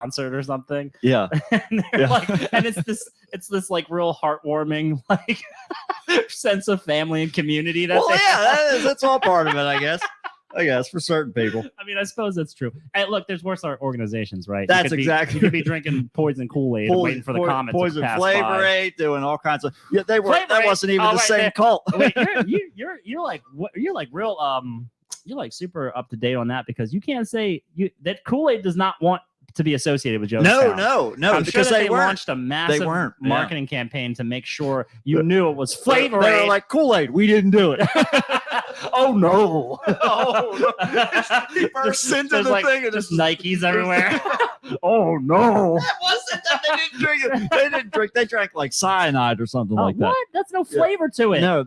concert or something. Yeah. And and it's this like real heartwarming like sense of family and community. That's all part of it, I guess. For certain people. I mean, I suppose that's true. Hey, look, there's worse organizations, right? That's you exactly. You could be drinking poison Kool-Aid and waiting for the comments. Poison Flavor Aid, doing all kinds of. Yeah, they were. That wasn't even the same cult. Wait, you're like what? You're like real. You're like super up to date on that because you can't say that Kool-Aid does not want to be associated with Jonestown. No, I'm because sure they launched a massive marketing campaign to make sure you knew it was Flavor Aid. They were like Kool-Aid. We didn't do it. Oh no! There's sent to the like, thing. Just Nikes everywhere. Oh no! That wasn't that. They didn't drink it. They didn't drink. They drank like cyanide or something like that. What? That's no flavor to it. No,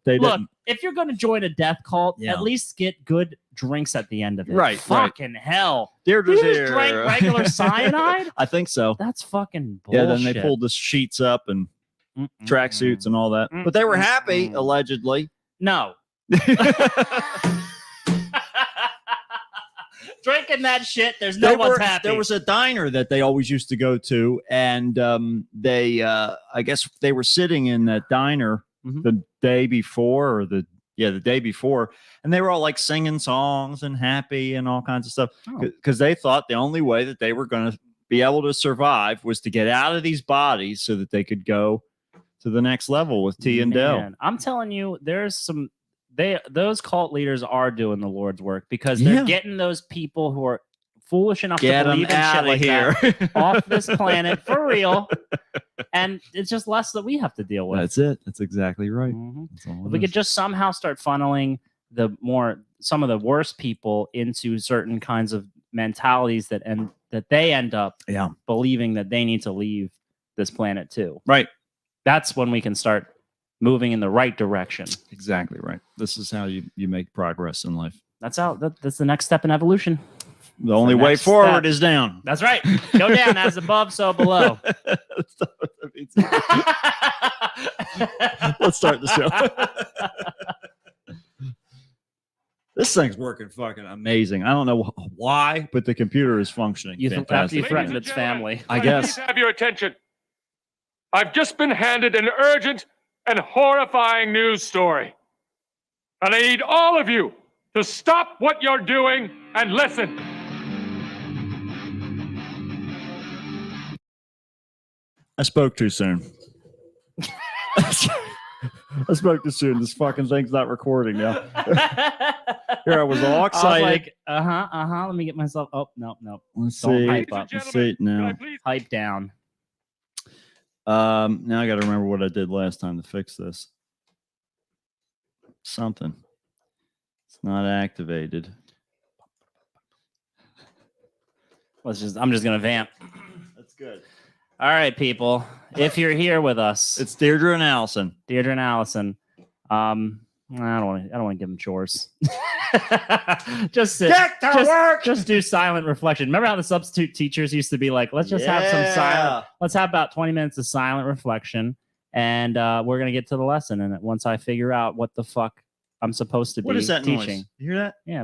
they Look, didn't. if you're going to join a death cult, at least get good drinks at the end of it. Right. Fucking hell. Deirdre's you here. just drank regular cyanide? I think so. That's fucking bullshit. Yeah, then they pulled the sheets up and tracksuits and all that. But they were happy, allegedly. No. Drinking that shit, there's no one's happy. There was a diner that they always used to go to, and they, I guess they were sitting in that diner the day before, or the day before, and they were all like singing songs and happy and all kinds of stuff because they thought the only way that they were going to be able to survive was to get out of these bodies so that they could go to the next level with T and Dell. I'm telling you, there's some. Those cult leaders are doing the Lord's work because they're getting those people who are foolish enough to believe in shit like that off this planet for real, and it's just less that we have to deal with. That's it. That's exactly right. If we could just somehow start funneling some of the worst people into certain kinds of mentalities that they end up believing that they need to leave this planet too. Right. That's when we can start moving in the right direction. Exactly right. This is how you make progress in life. That's the next step in evolution. The only way forward is down. That's right. Go down as above, so below. Let's start the show. This thing's working fucking amazing. I don't know why, but the computer is functioning. After you threatened its family. I guess. Please have your attention. I've just been handed an urgent and horrifying news story. And I need all of you to stop what you're doing and listen. I spoke too soon. I spoke too soon. This fucking thing's not recording now. Here I was all excited. I was like, Let me get myself. Oh, no. Let's Don't see. hype up. Let's see it now. Hype down. Now I got to remember what I did last time to fix this. Something. It's not activated. I'm just gonna vamp. That's good. All right, people. If you're here with us, it's Deirdre and Allison. I don't want to give them chores. Just sit. Get to work. Just do silent reflection. Remember how the substitute teachers used to be like, let's just have some silent. Let's have about 20 minutes of silent reflection, and we're gonna get to the lesson. And once I figure out what the fuck I'm supposed to be what is that teaching, noise? You hear that? Yeah.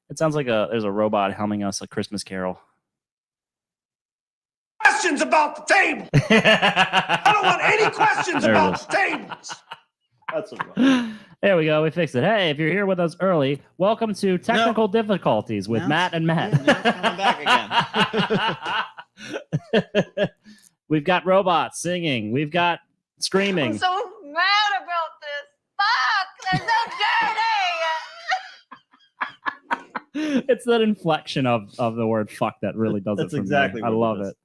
It sounds like there's a robot humming us a Christmas carol. Questions about the table. I don't want any questions about the tables. That's a There we go. We fixed it. Hey, if you're here with us early, welcome to Technical Difficulties with Matt and Matt. Coming back again. We've got robots singing. We've got screaming. I'm so mad about this. Fuck! They're so dirty. It's that inflection of the word "fuck" that really does it for exactly me. I love it.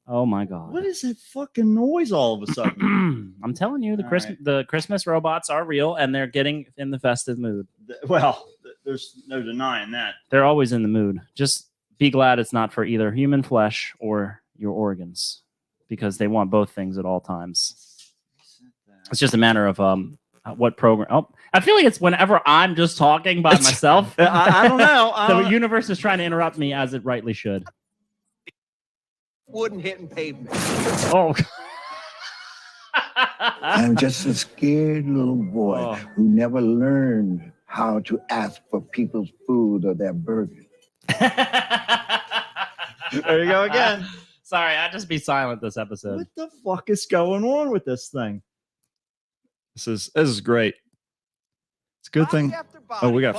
Oh my god! What is that fucking noise all of a sudden? I'm telling you, the Christmas robots are real, and they're getting in the festive mood. Well, there's no denying that. They're always in the mood. Just be glad it's not for either human flesh or your organs, because they want both things at all times. It's just a matter of what program. Oh, I feel like it's whenever I'm just talking by myself. I don't know. The universe is trying to interrupt me as it rightly should. Wooden hitting pavement. Oh. I'm just a scared little boy who never learned how to ask for people's food or their burgers. There you go again. Sorry, I'd just be silent this episode. What the fuck is going on with this thing? This is great. It's a good thing. Oh, we got.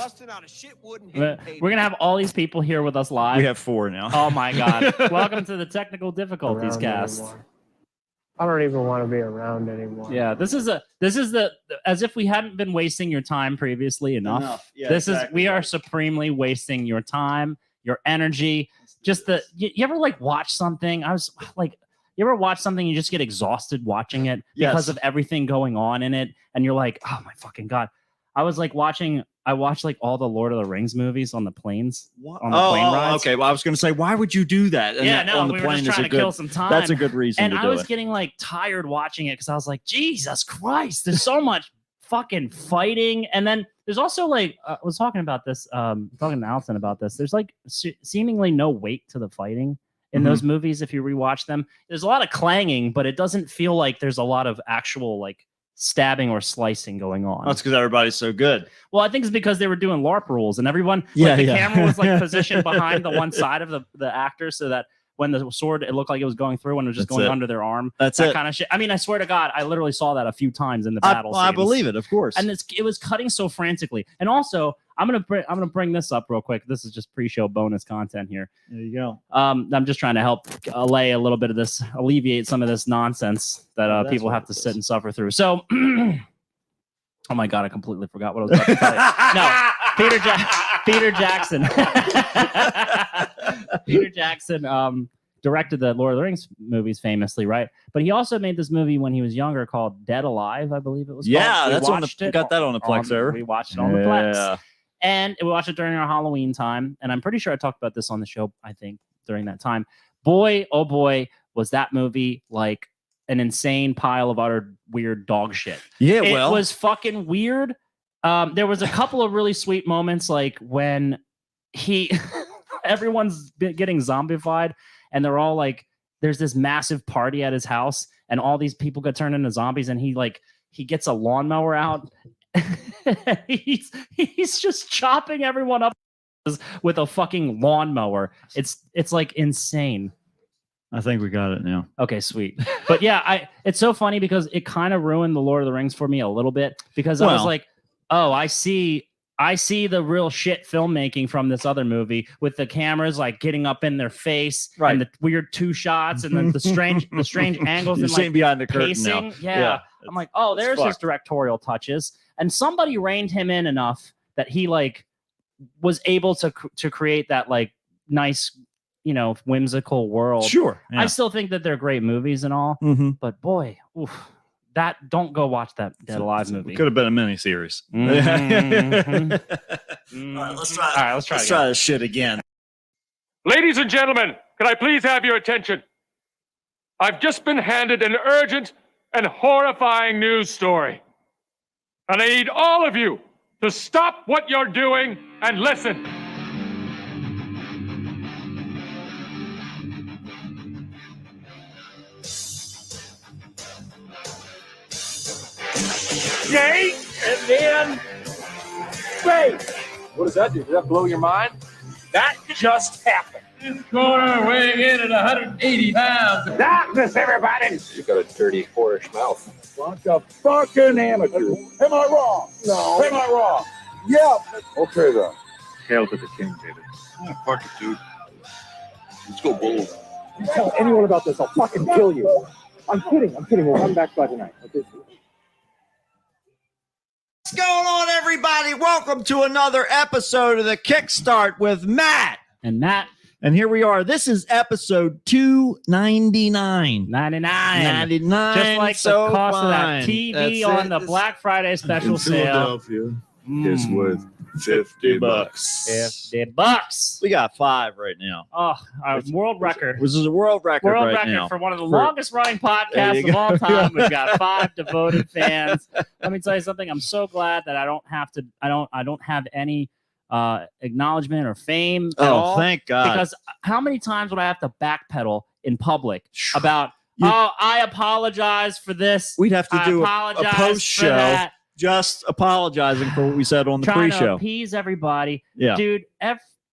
We're gonna have all these people here with us live. We have 4 now. Oh my god! Welcome to the technical difficulties Around cast. anymore. I don't even want to be around anymore. Yeah, this is the as if we hadn't been wasting your time previously enough. Yeah, this exactly. is we are supremely wasting your time, your energy. Just you ever like watch something? I was like, you ever watch something and you just get exhausted watching it because Yes. of everything going on in it, and you're like, oh my fucking god. I was like I watched like all the Lord of the Rings movies on the planes. What? On the plane rides. Okay. Well, I was going to say, why would you do that? And Yeah, that no, on the we were plane just is trying a to kill good. some time. That's a good reason And to I do was it. getting like tired watching it because I was like, Jesus Christ, there's so much fucking fighting. And then there's also like, I was talking about this, talking to Allison about this. There's like seemingly no weight to the fighting in those movies. If you rewatch them, there's a lot of clanging, but it doesn't feel like there's a lot of actual like stabbing or slicing going on. That's because everybody's so good. Well, I think it's because they were doing LARP rules and everyone, the camera was like positioned behind the one side of the actor so that when the sword, it looked like it was going through when it was just That's going it. under their arm. That's that it. kind of shit. I mean, I swear to God, I literally saw that a few times in the battle. I scenes. believe it, of course. And it was cutting so frantically. And also, I'm gonna bring this up real quick. This is just pre-show bonus content here. There you go. I'm just trying to help allay a little bit of this, alleviate some of this nonsense that That's people what have it to is. sit and suffer through. So, oh my God, I completely forgot what I was about to tell you. No, Peter Jackson. Peter Jackson directed the Lord of the Rings movies famously, right? But he also made this movie when he was younger called Dead Alive, I believe it was. Yeah, called. We that's on watched the. it Got that on the Plex there. We watched it on the Plex. And we watched it during our Halloween time. And I'm pretty sure I talked about this on the show, I think, during that time. Boy, oh boy, was that movie like an insane pile of utter weird dog shit. Yeah, It well, was fucking weird. There was a couple of really sweet moments, like when everyone's getting zombified, and they're all like, there's this massive party at his house, and all these people get turned into zombies, and he gets a lawnmower out. he's just chopping everyone up with a fucking lawnmower. It's like insane. I think we got it now. Okay, sweet. But yeah, it's so funny because it kind of ruined the Lord of the Rings for me a little bit because I was like, oh, I see the real shit filmmaking from this other movie with the cameras like getting up in their face and the weird 2 shots and then the strange angles You're and seeing like behind the curtain pacing. now. Yeah. I'm like, oh, it's there's his fucked. directorial touches. And somebody reined him in enough that he like was able to create that like nice, whimsical world. Sure. Yeah. I still think that they're great movies and all, but boy, don't go watch that Dead Alive movie. Could have been a miniseries. All right, let's try. Let's try this shit again. Ladies and gentlemen, can I please have your attention? I've just been handed an urgent and horrifying news story. And I need all of you to stop what you're doing and listen. Yay! And then space. What does that do? Does that blow your mind? That just happened. This corner weighing in at 180 pounds. Darkness, everybody! You got a dirty, whorish mouth. Bunch of fucking amateurs. Am I wrong? No. Am I wrong? Yeah. Okay, then. Hail to the king, David. Oh, fuck it, dude. Let's go bulls. You tell anyone about this, I'll fucking kill you. I'm kidding. We'll come back by tonight. Okay. What's going on, everybody? Welcome to another episode of the Kickstart with Matt. And Matt, And here we are. This is episode 299. 99. Just like so the cost fine. of that TV That's on it. the This- Black Friday special In sale. Philadelphia, it's worth $50. $50. We got 5 right now. Oh, our world record. This is a world record World right record now. for one of the For- longest running There podcasts you of go. all time. We've got 5 devoted fans. Let me tell you something. I'm so glad that I don't have any acknowledgement or fame at all. Oh, thank God. Because how many times would I have to backpedal in public about, You- I apologize for this. We'd have to I do a apologize post for show that. just apologizing for what we said on the Trying to pre-show. appease everybody. Yeah. Dude,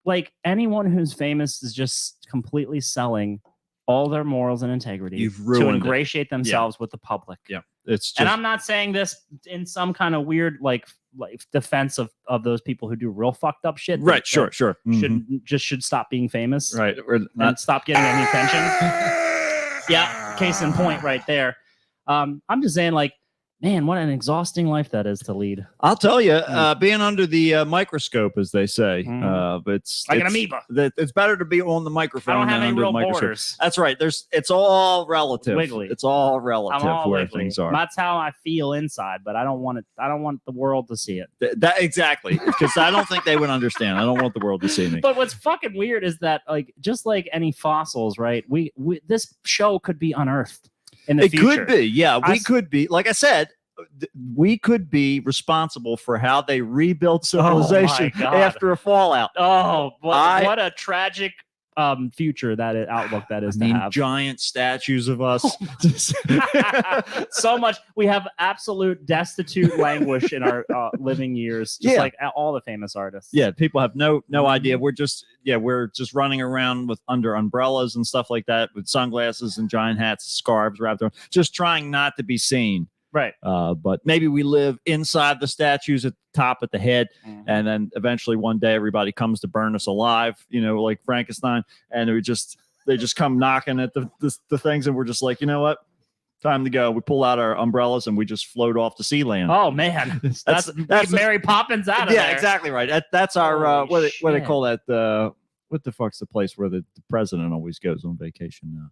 like anyone who's famous is just completely selling all their morals and integrity You've to ruined it. ingratiate themselves with the public. Yeah. It's just And I'm not saying this in some kind of weird like defense of those people who do real fucked up shit. right. that Sure. Mhm. should stop being famous. Right. We're And not. stop getting any attention. Yeah. Case in point right there. I'm just saying like, man, what an exhausting life that is to lead. I'll tell you, being under the microscope, as they say, but Like an amoeba. It's better to be on the microphone I don't than have any under real the microscope. borders. That's right. It's all relative. Wiggly. It's all I'm relative all where wiggly. things are. That's how I feel inside, but I don't want it. I don't want the world to see it. That exactly, because I don't think they would understand. I don't want the world to see me. But what's fucking weird is that, like, just like any fossils, right? We this show could be unearthed in the It future. could be, yeah. I We s- could be, like I said, we could be responsible for how they rebuilt civilization God. after a fallout. Oh, I- what a tragic future outlook that is I mean, to have. giant statues of us. So much we have absolute destitute languish in our living years, just Yeah. like all the famous artists. Yeah, people have no idea. We're just running around with under umbrellas and stuff like that, with sunglasses and giant hats, scarves wrapped around, just trying not to be seen. Right. But maybe we live inside the statues at the top, at the head, and then eventually one day everybody comes to burn us alive, like Frankenstein, and they just come knocking at the things, and we're just like, you know what? Time to go. We pull out our umbrellas and we just float off to sea land. Oh man, that's Mary Poppins out of yeah, there. exactly right. That's our Holy what they shit. call that. What the fuck's the place where the president always goes on vacation now?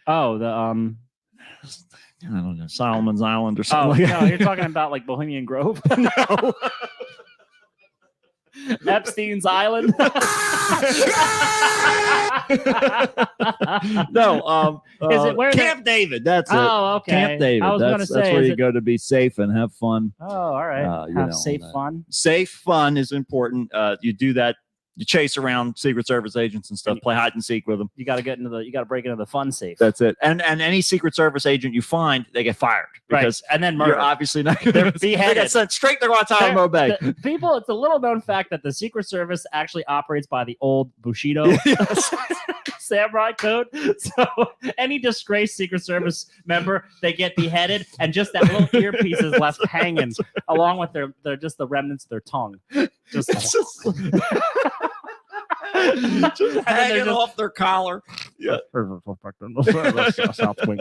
Oh, the I don't know, Solomon's Island or Oh something. no, you're talking about like Bohemian Grove. No. Epstein's Island. No, Is it where they- Camp David? That's it. Oh, okay. Camp David. I was gonna That's say, where is you it- go to be safe and have fun. Oh, all right. You Have know, safe all that. fun. Safe fun is important. You do that. You chase around Secret Service agents and stuff. Play hide and seek with them. You got to you got to break into the fun safe. That's it. And any Secret Service agent you find, they get fired because right. And then you're murdered. obviously not. They're They beheaded. get sent straight to Guantanamo Bay. People, it's a little known fact that the Secret Service actually operates by the old Bushido samurai code. So any disgraced Secret Service member, they get beheaded, and just that little earpiece is left hanging, along with their just the remnants of their tongue. Just hanging off their collar. Yeah. South Wing.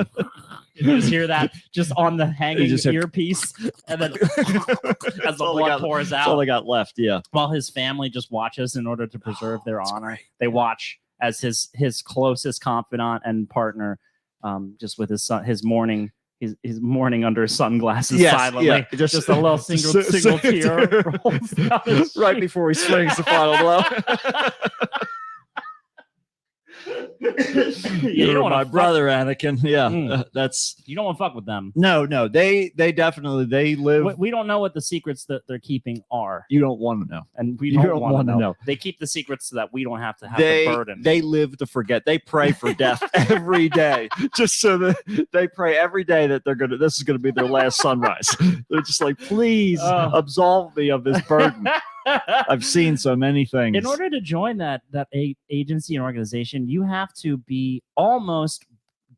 You just hear that just on the hanging just hear- earpiece, and then as the all they blood got- pours That's all out, they got left. Yeah. while his family just watches in order to preserve their honor. They watch as his closest confidant and partner, just with his son, his mourning under sunglasses Yes, silently. yeah, just a little single tear rolls down his Right cheek. before he swings the final blow. You You're don't wanna my fuck- brother, Anakin. Yeah, Mm. that's You don't want to fuck with them. no. They definitely they live. We don't know what the secrets that they're keeping are, You don't want to know. and we You don't don't want wanna to know. know. They keep the secrets so that we don't have to have the burden. They live to forget. They pray for death every day, just so that they pray every day that this is gonna be their last sunrise. They're just like, please Oh. absolve me of this burden. I've seen so many things. In order to join that agency and organization, you have to be almost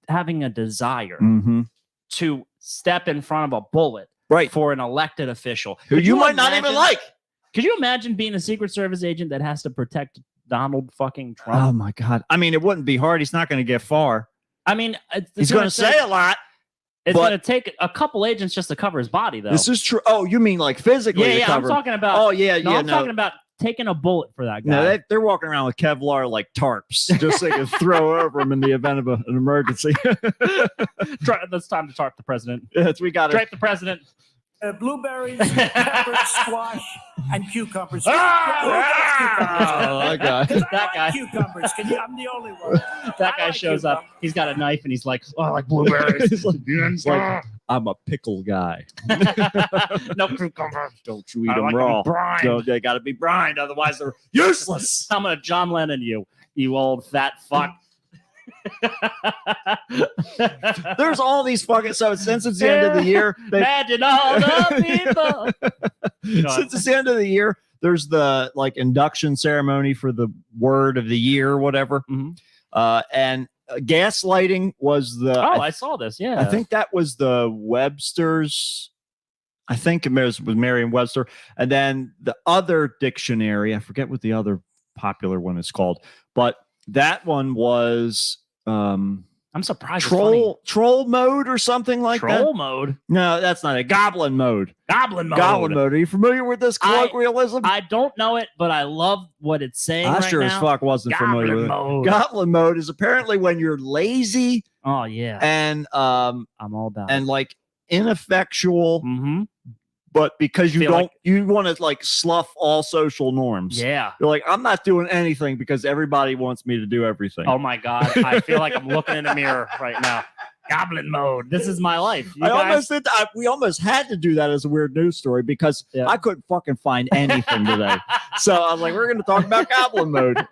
having a desire Mhm. to step in front of a bullet Right. for an elected official Who Could you might not even imagine- like. Could you imagine being a Secret Service agent that has to protect Donald fucking Trump? Oh my God! I mean, it wouldn't be hard. He's not going to get far. I mean, He's going to say a lot. It's but- going to take a couple agents just to cover his body, though. This is true. Oh, you mean like physically? yeah, to yeah. I'm cover him. talking about. Oh yeah, no, yeah. I'm talking about taking a bullet for that guy. No, they're walking around with Kevlar like tarps, just so they can throw over him in the event of an emergency. It's time to tarp the president. Yes, we got it. Drape the president. Blueberries, peppers, squash, and cucumbers. Oh, that guy. That guy. Cucumbers. I'm the only one. That guy shows up. He's got a knife and he's like, "Oh, I like blueberries." It's like, I'm a pickle guy. No cucumber. Don't you eat I them like 'em raw? brined. No, they got to be brined, otherwise they're useless. I'm gonna John Lennon you old fat fuck. There's all these fucking. So since it's the end of the year, Imagine all the people. since it's the end of the year, there's the like induction ceremony for the word of the year or whatever. And gaslighting was the. I saw this. Yeah, I think that was the Webster's. I think it was Merriam-Webster, and then the other dictionary. I forget what the other popular one is called, but that one was. I'm surprised. Troll mode or something like that. Troll mode? No, that's not it. Goblin mode. Goblin mode. Goblin mode. Are you familiar with this colloquialism? I don't know it, but I love what it's saying. I right sure now. as fuck wasn't familiar with mode. it. Goblin mode is apparently when you're lazy. Oh yeah. And I'm all about and like ineffectual. But because you don't, you want to like slough all social norms. Yeah. You're like, I'm not doing anything because everybody wants me to do everything. Oh my God. I feel like I'm looking in a mirror right now. Goblin mode. This is my life. We almost had to do that as a weird news story because I couldn't fucking find anything today. So I was like, we're going to talk about Goblin mode.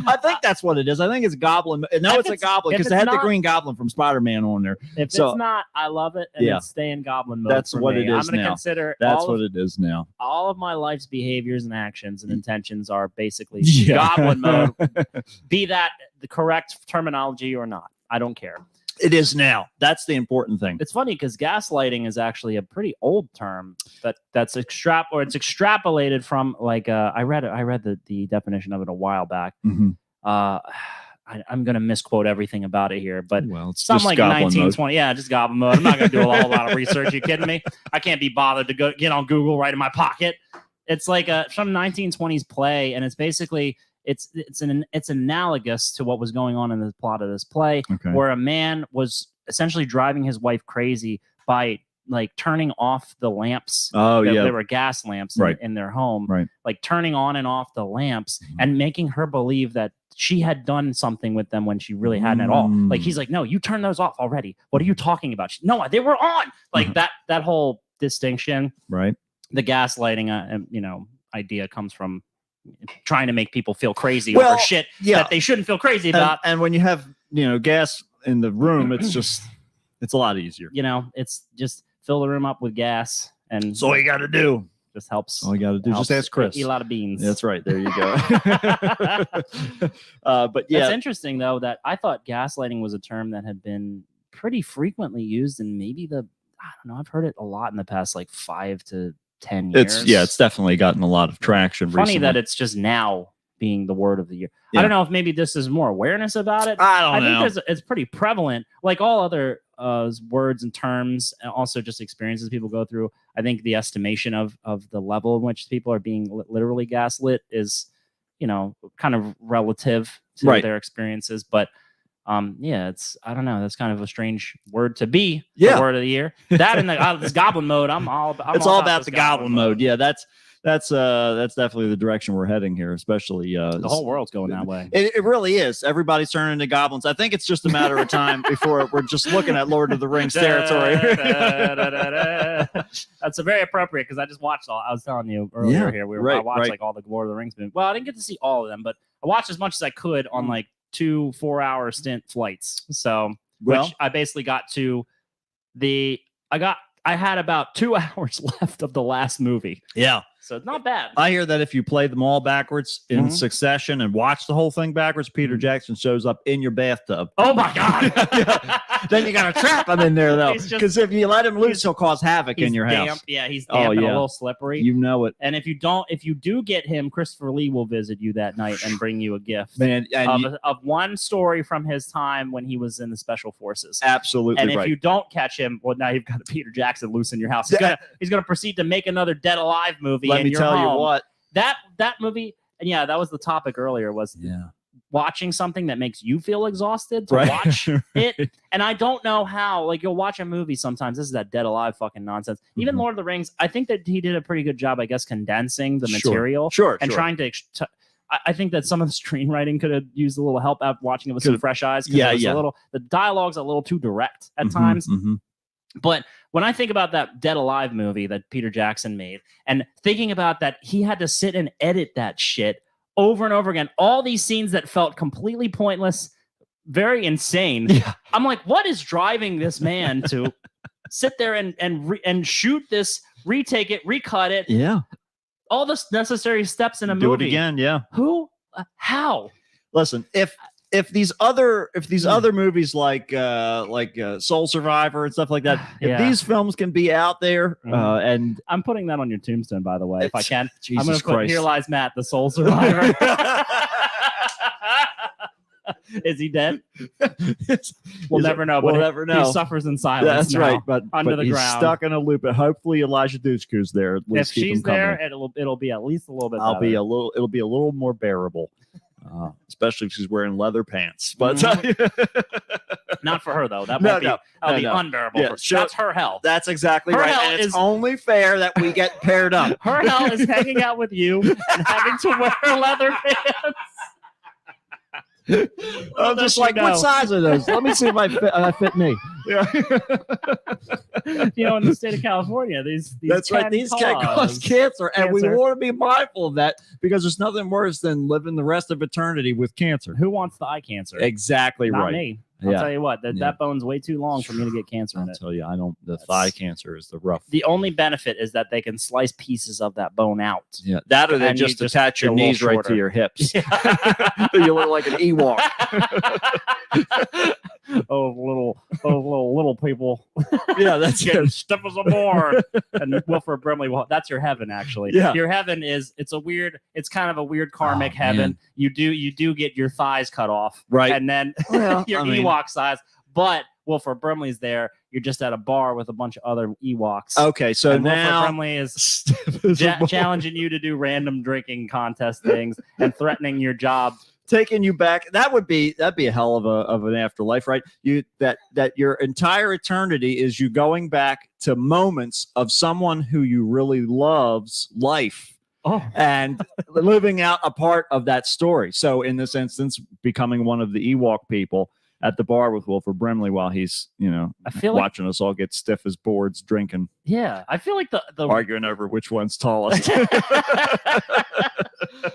I think that's what it is. I think it's Goblin. No, it's a Goblin because they had the Green Goblin from Spider-Man on there. If it's not, I love it. And it's stay in Goblin mode. That's what it is. I'm going to consider that's what it is now. All of my life's behaviors and actions and intentions are basically Goblin mode. Be that the correct terminology or not. I don't care. It is now. That's the important thing. It's funny because gaslighting is actually a pretty old term that's extrapolated from like I read the definition of it a while back. I'm gonna misquote everything about it here, but it's something like 1920. Yeah, just Goblin mode. I'm not gonna do a whole lot of research. You kidding me? I can't be bothered to get on Google right in my pocket. It's like some 1920s play, and it's basically. It's analogous to what was going on in the plot of this play, where a man was essentially driving his wife crazy by like turning off the lamps. There were gas lamps in their home, like turning on and off the lamps and making her believe that she had done something with them when she really hadn't at all. Like he's like, no, you turned those off already. What are you talking about? No, they were on. Like that whole distinction, right? The gaslighting, idea comes from trying to make people feel crazy over shit that they shouldn't feel crazy about. And when you have, gas in the room, it's a lot easier. It's just fill the room up with gas. And that's all you got to do. Just helps. All you got to do. Just ask Chris. Eat a lot of beans. That's right. There you go. But yeah. It's interesting, though, that I thought gaslighting was a term that had been pretty frequently used in maybe I've heard it a lot in the past, like 5 to 10 years. It's definitely gotten a lot of traction. Funny recently. that it's just now being the word of the year. I don't know if maybe this is more awareness about it. I think it's pretty prevalent, like all other words and terms, and also just experiences people go through. I think the estimation of the level in which people are being literally gaslit is, kind of relative to their experiences. But it's I don't know. That's kind of a strange word to be the word of the year. That and this Goblin mode. It's all about the Goblin mode. Yeah, that's definitely the direction we're heading here. Especially the whole world's going that way. It really is. Everybody's turning into goblins. I think it's just a matter of time before we're just looking at Lord of the Rings territory. That's very appropriate because I just watched all. I was telling you earlier here. I watched like all the Lord of the Rings movies. Well, I didn't get to see all of them, but I watched as much as I could on like 2 4-hour stint flights. So, which I basically got to I had about 2 hours left of the last movie. Yeah. So it's not bad. I hear that if you play them all backwards in succession and watch the whole thing backwards, Peter Jackson shows up in your bathtub. Oh my God. Then you got to trap him in there though. Because if you let him loose, he'll cause havoc in your damp. house. Yeah, he's damp and a little slippery. You know it. And if you do get him, Christopher Lee will visit you that night and bring you a gift. Man, of one story from his time when he was in the Special Forces. Absolutely. And if you don't catch him, well, now you've got a Peter Jackson loose in your house. He's gonna proceed to make another Dead Alive movie. Let me tell you what. That movie, and that was the topic earlier, was watching something that makes you feel exhausted to watch it. And I don't know how, like, you'll watch a movie sometimes. This is that Dead Alive fucking nonsense. Even Lord of the Rings, I think that he did a pretty good job, I guess, condensing the material. And trying to I think that some of the screenwriting could have used a little help out watching it with some fresh eyes. The dialogue's a little too direct at times. But when I think about that Dead Alive movie that Peter Jackson made, and thinking about that, he had to sit and edit that shit over and over again. All these scenes that felt completely pointless, very insane. I'm like, what is driving this man to sit there and shoot this, retake it, recut it? all the necessary steps in a Do movie. it again. Yeah. Who? How? Listen, if these other movies like Soul Survivor and stuff like that, if Yeah. these films can be out there, and I'm putting that on your tombstone, by the way, if I can. Jesus I'm going to put Christ. Here Lies Matt, the Soul Survivor. Is he dead? We'll never know. We'll but never know. He suffers in silence. That's now, right, but under but the he's ground. stuck in a loop. And hopefully Elijah Dushku's there. At If least keep she's him company. there, it'll be at least a little bit. It'll be better. a little more bearable, especially if she's wearing leather pants. But Not for her though. That No, won't be. no, That'll no, be no. unbearable. Yeah, for, sure. That's her hell. that's exactly Her right. hell And it's is- only fair that we get paired up. Her hell is hanging out with you and having to wear leather pants. I'm just like, what size are those? Let me see if I fit me. Yeah. You know, in the state of California, these That's right. These can cause cancer, and we Cancer. want to be mindful of that because there's nothing worse than living the rest of eternity with cancer. Who wants the eye cancer? Exactly Not right. me. I'll Yeah. tell you what, Yeah. that bone's way too long for me to get cancer in I'll it. tell you, I don't. The That's- thigh cancer is the rough. The only benefit is that they can slice pieces of that bone out. Yeah, that or they And you just just attach your get a little knees right to shorter. your hips. You look like an Ewok. little people Yeah, that's getting it. stiff as a board. And Wilford Brimley, well, that's your heaven, actually. Yeah. Your heaven is it's kind of a weird karmic Oh, heaven. man. You do get your thighs cut off, Right. and then Well, your I mean- Ewok size. But Wilford Brimley's there. You're just at a bar with a bunch of other Ewoks. Okay, so and Wilford now Brimley is challenging you to do random drinking contest things and threatening your job. taking you back. That'd be a hell of an afterlife, right? That your entire eternity is you going back to moments of someone who you really love's life. Oh. And living out a part of that story. So in this instance, becoming one of the Ewok people at the bar with Wilford Brimley while he's, I feel like watching us all get stiff as boards, drinking, yeah, I feel like the arguing over which one's tallest.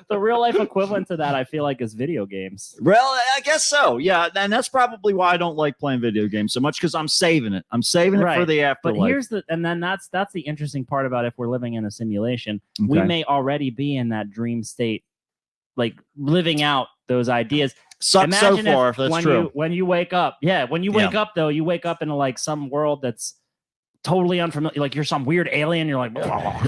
the real life equivalent to that, I feel like, is video games. Well, I guess so. Yeah, and that's probably why I don't like playing video games so much because I'm saving it. I'm saving it for Right. the But afterlife. that's the interesting part about if we're living in a simulation, we Okay. may already be in that dream state, like living out those ideas. Sucks so Imagine far if that's when true. when you wake up, when you wake up though, you wake up in like some world that's totally unfamiliar. Like you're some weird alien. You're like,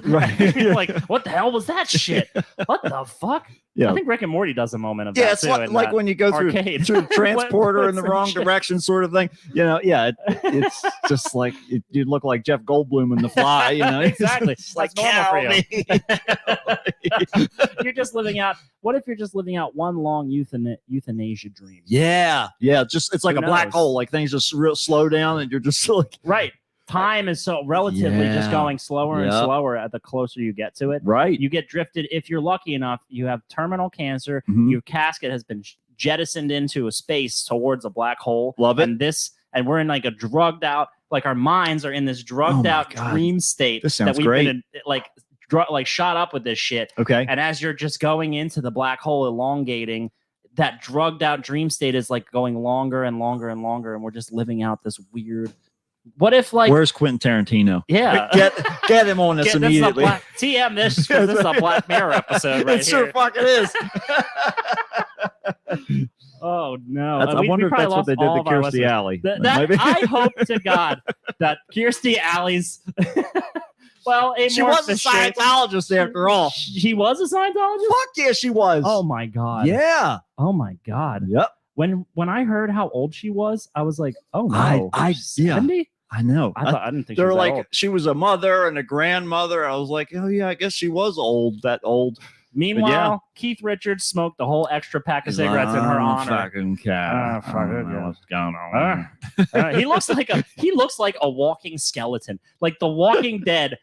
Right. You're like, what the hell was that shit? What the fuck? Yeah. I think Rick and Morty does a moment of Yeah, that it's too. like, in like that when you go through arcade. the transporter in the Puts wrong shit. direction, sort of thing. It's just like you look like Jeff Goldblum in The Fly. Exactly. It's That's like normal for "Cow me." You're just living out. What if you're just living out one long euthanasia dream? Yeah, just it's like Who a black knows? hole. Like things just real slow down, and you're just like Right. Time is so relatively just Yeah. going slower and Yep. slower at the closer you get to it. right. You get drifted. If you're lucky enough, you have terminal cancer. Mhm. Your casket has been jettisoned into a space towards a black hole. Love it. And we're in like a drugged out, like our minds are in this drugged my out God. dream state This sounds that we've great. been in, like shot up with this shit. Okay. And as you're just going into the black hole, elongating, that drugged out dream state is like going longer and longer and longer, and we're just living out this weird. What if like Where's Quentin Tarantino? yeah, Get him on this This is a immediately. TM this is a Black Mirror episode right It sure here. fucking is. Oh no! I wonder if probably that's what lost they did all to of our Kirstie listeners. Alley. That I hope to God that Kirstie Alley's. Well, She was a Scientologist after all. She was a Scientologist. Fuck yeah, she was. Oh my God! yeah. Oh my God! Yep. When I heard how old she was, I was like, oh no, I- yeah. 70? I know. I didn't think she They're was that like old. she was a mother and a grandmother. I was like, oh yeah, I guess she was old. That old. Meanwhile, Keith Richards smoked the whole extra pack of cigarettes in her honor. Fucking cat. Fuck I don't it, know yeah. what's going on. He looks like a walking skeleton. Like The Walking Dead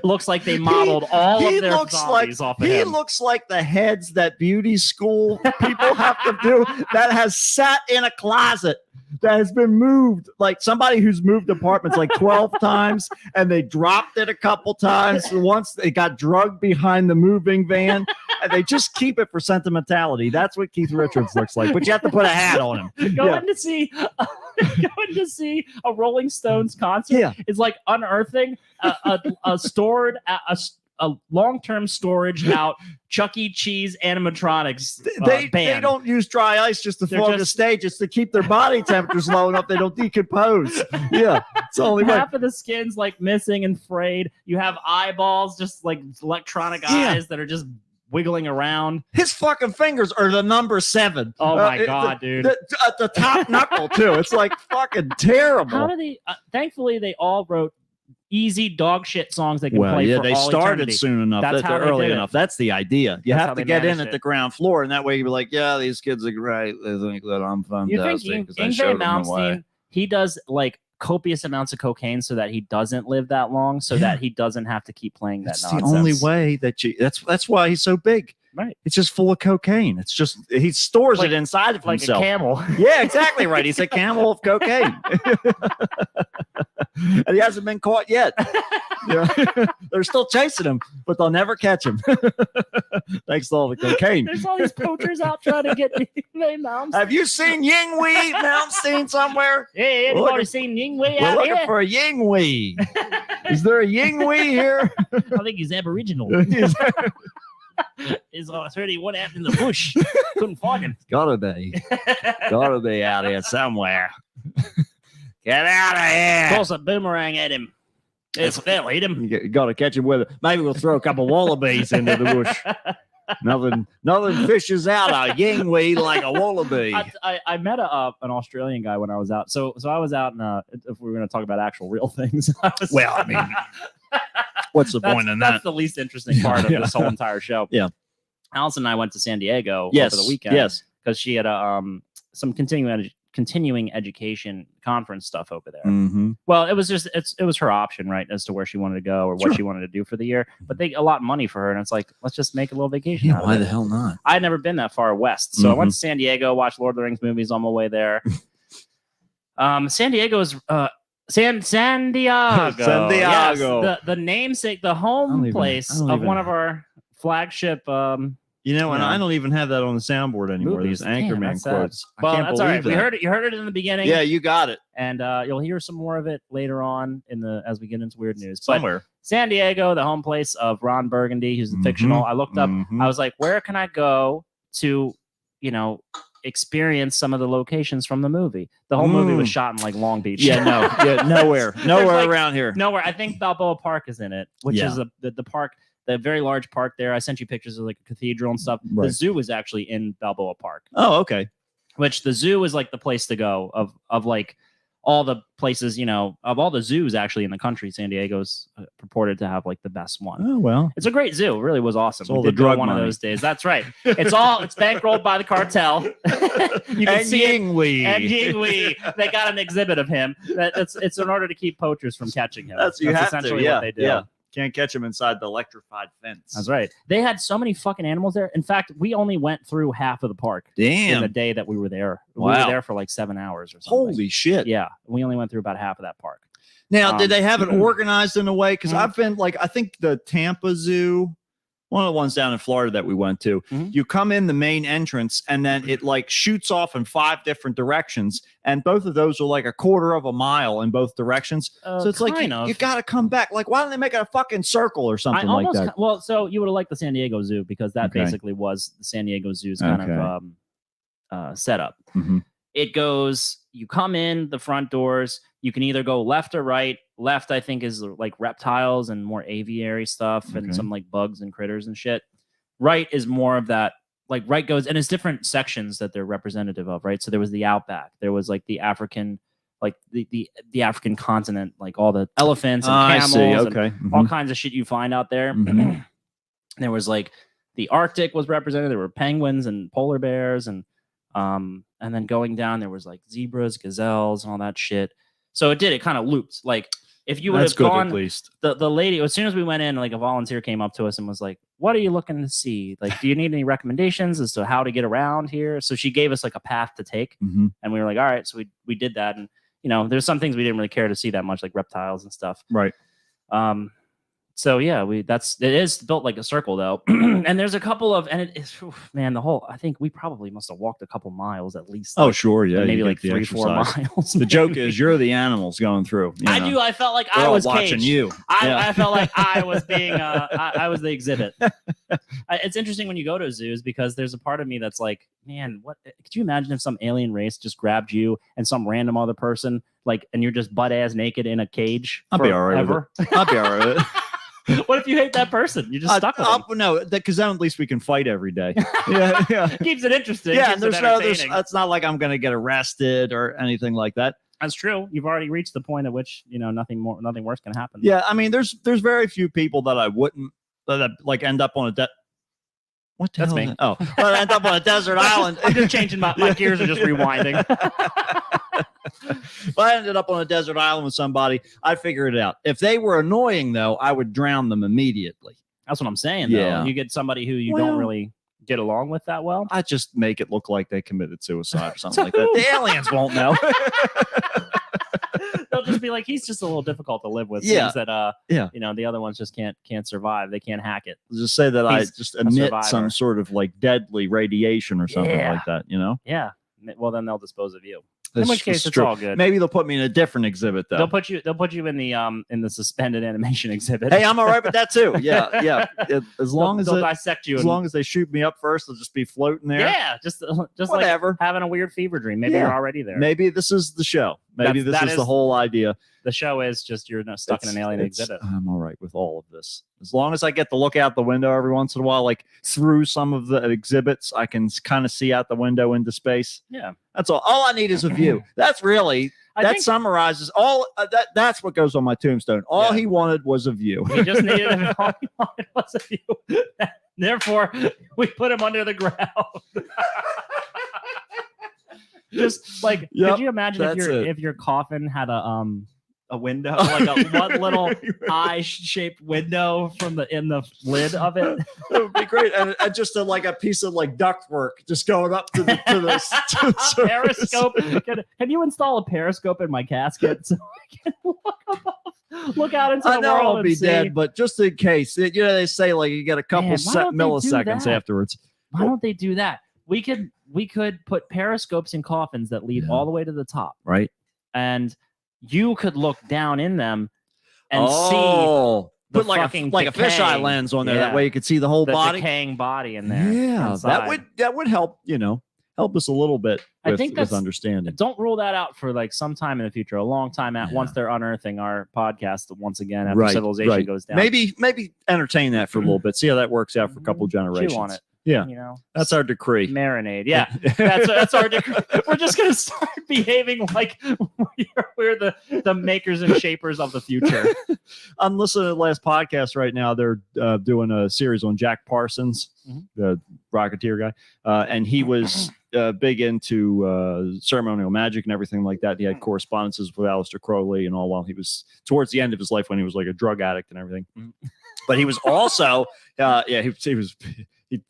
looks like they modeled all of their zombies off of he him. looks like the heads that beauty school people have to do that has sat in a closet that has been moved, like somebody who's moved apartments like 12 times and they dropped it a couple times. Once they got drugged behind the moving van and they just keep it for sentimentality. That's what Keith Richards looks like, but you have to put a hat on him. Going to see a Rolling Stones concert Yeah. is like unearthing a stored a long-term storage out Chuck E. Cheese animatronics They band. don't use dry ice just to They're fog the just- stage. It's to keep their body temperatures low enough they don't decompose. Yeah, it's the only way. Half of the skin's like missing and frayed. You have eyeballs, just like electronic Yeah. eyes that are just wiggling around. His fucking fingers are the number 7. Oh my God, dude. The top knuckle too. It's like fucking terrible. How do they? Thankfully, they all wrote easy dog shit songs they can Well, play yeah, for they all started eternity. soon enough. That's That how they're they early did it. enough. That's the idea. You That's how have to they get in managed at it. the ground floor, and that way you'll be like, yeah, these kids are great. They think that I'm You think fantastic because I showed Yngwie them the way. Malmsteen? He does like copious amounts of cocaine so that he doesn't live that long, so that he doesn't have to keep playing that That's nonsense. the only way that you. That's why he's so big. Right. It's just full of cocaine. It's just he stores Like- it inside of Like himself. a camel. Yeah, exactly right. He's a camel of cocaine. And he hasn't been caught yet. Yeah. They're still chasing him, but they'll never catch him. Thanks to all the cocaine. There's all these poachers out trying to get Yngwie Malmsteen. Have you seen Yngwie Malmsteen somewhere? Hey, We're anybody looking- seen Yngwie We're out looking here? for a Yngwie. Is there a Yngwie here? I think he's Aboriginal. Is I heard he went out in the bush. Couldn't find him. Gotta be out here somewhere. Get out of here. Toss a boomerang at him. It's fell, hit him. You got to catch him with it. Maybe we'll throw a couple wallabies into the bush. Nothing fishes out a Yngwie like a wallaby. I met an Australian guy when I was out. So I was out in if we were going to talk about actual real things. Well, I mean, what's the point in that? That's the least interesting part of Yeah. this whole entire show. Yeah. Allison and I went to San Diego Yes, over the weekend. yes. Because she had some continuing education conference stuff over there. Mm-hmm. Well, it was her option, right, as to where she wanted to go or what Sure. she wanted to do for the year. But they allot money for her, and it's like, let's just make a little vacation. out of Why it. the hell not? I'd never been that far west, so I went Mhm. to San Diego, watched Lord of the Rings movies on my way there. San Diego is San Diego. San Yes, Diego. the namesake, the I home don't even- place I don't of even- one of our flagship. You know, and Yeah. I don't even have that on the soundboard anymore. Movies. Those Damn, Anchorman that's sad. quotes. Well, I can't that's all believe right. that. You heard it in the beginning. Yeah, you got it. And you'll hear some more of it later on as we get into weird news. But Somewhere. San Diego, the home place of Ron Burgundy, who's the Mhm. fictional. I looked up. Mhm. I was like, where can I go to, experience some of the locations from the movie? The whole movie was shot in like Long Beach. Yeah, nowhere like- around here. Nowhere. I think Balboa Park is in it, which Yeah. is the park, the very large park there. I sent you pictures of like a cathedral and stuff. The Right. zoo is actually in Balboa Park, Oh, okay. which the zoo is like the place to go of like all the places, of all the zoos actually in the country. San Diego's purported to have like the best one. Oh well. It's a great zoo. It really was awesome. It's all We the did go drug one money. of those days. That's right. It's bankrolled by the cartel. You can And see it. Yngwie. And Yngwie, they got an exhibit of him. It's in order to keep poachers from catching him. That's you have essentially to. Yeah, what they do. yeah. Can't catch them inside the electrified fence. That's right. They had so many fucking animals there. In fact, we only went through half of the park in the Damn. day that we were there. We Wow. were there for like 7 hours or something. Holy shit. Yeah, we only went through about half of that park. Now, did they have it organized in a way? Because Mhm. I've been I think the Tampa Zoo, one of the ones down in Florida that we went to, Mhm. you come in the main entrance and then it shoots off in 5 different directions. And both of those are like a quarter of a mile in both directions. So it's like, kind of. you got to come back. Like, why don't they make it a fucking circle or something like that? Well, so you would have liked the San Diego Zoo because that Okay. basically was the San Diego Zoo's kind Okay. of setup. Mhm. It goes, you come in the front doors, you can either go left or right. Left, I think, is like reptiles and more aviary stuff and Okay. some like bugs and critters and shit. Right is more of that, like right goes, and it's different sections that they're representative of, right? So there was the outback, there was like the African, like the African continent, like all the elephants and I camels see. and Okay. all Mhm. kinds of shit you find out there. Mhm. There was like the Arctic was represented. There were penguins and polar bears, and then going down there was like zebras, gazelles, and all that shit. So it kind of looped. Like if you would That's have good gone, at least. the lady, as soon as we went in, like a volunteer came up to us and was like, "What are you looking to see? Like, do you need any recommendations as to how to get around here?" So she gave us like a path to take, Mhm. and we were like, "All right." So we did that, and there's some things we didn't really care to see that much, like reptiles and stuff. Right. So yeah, it is built like a circle though, and there's a couple of, and it is, man, I think we probably must have walked a couple miles at least. Oh, like, sure, yeah, maybe you like get the 3-4 exercise. miles. The joke maybe. is you're the animals going through. I do. I felt like We're I all was watching caged. you. Yeah. I felt like I was being, I was the exhibit. It's interesting when you go to zoos because there's a part of me that's like, man, what could you imagine if some alien race just grabbed you and some random other person, like, and you're just butt ass naked in a cage? I'll be all right with it. I'll be all right with it. What if you hate that person? You're just stuck with them. No, because then at least we can fight every day. Yeah. Keeps it interesting. Yeah, keeps and it entertaining. it's not like I'm going to get arrested or anything like that. That's true. You've already reached the point at which nothing worse can happen. Yeah, I mean, there's very few people that I wouldn't that like end up on a What the That's hell me. is that? Oh, well, end up on a desert island. I'm just changing my gears are just rewinding. If I ended up on a desert island with somebody, I'd figure it out. If they were annoying, though, I would drown them immediately. That's what I'm saying. Though. Yeah. You get somebody who you don't really get along with that well. I just make it look like they committed suicide or something like that. The aliens won't know. They'll just be like, he's just a little difficult to live with. Yeah. Seems that Yeah. the other ones just can't survive. They can't hack it. Just say that I He's just a emit survivor. some sort of like deadly radiation or something Yeah. like that, you know? Yeah. Well, then they'll dispose of you. That's- in which case, that's it's true. all good. Maybe they'll put me in a different exhibit though. They'll put you in the suspended animation exhibit. Hey, I'm all right with that too. Yeah, yeah. As long as they'll dissect you. as long as they shoot me up first, I'll just be floating there. Yeah, just like Whatever. having a weird fever dream. Maybe Yeah. you're already there. Maybe this is the show. Maybe That this is the is- whole idea. The show is just you're not stuck in an alien exhibit. I'm all right with all of this. As long as I get to look out the window every once in a while, like through some of the exhibits, I can kind of see out the window into space. Yeah. That's all. All I need is a view. That's really that think- summarizes all. That's what goes on my tombstone. All Yeah. he wanted was a view. He just needed all he wanted was a view. Therefore, we put him under the ground. Just like, Yep, could you imagine that's it. if your coffin had a window, like a one little eye-shaped window in the lid of it? That would be great, and just like a piece of like ductwork just going up to the surface. Periscope. Can you install a periscope in my casket so I can look out into the I know world I'll and be see? dead, but just in case, they say like you get a couple Man, why don't they do milliseconds that? afterwards. Why don't they do that? We could put periscopes in coffins that lead all the way to the top, Right? and you could look down in them and see Oh, the put like fucking a fisheye decaying- lens on there. Yeah. That way you could see the whole the body. decaying body in there. Yeah, inside. that would help. Help us a little bit I with, think with that's- understanding. Don't rule that out for like some time in the future, a long time at once they're unearthing our podcast once again after civilization goes down. Maybe entertain that for a little bit. See how that works out for a couple generations. Chew on it. Yeah, that's our decree. Marinade. Yeah, that's our decree. We're just gonna start behaving like we're the makers and shapers of the future. I'm listening to the last podcast right now. They're doing a series on Jack Parsons, the Rocketeer guy, and he was big into ceremonial magic and everything like that. He had correspondences with Aleister Crowley and all while he was towards the end of his life when he was like a drug addict and everything. But he was also,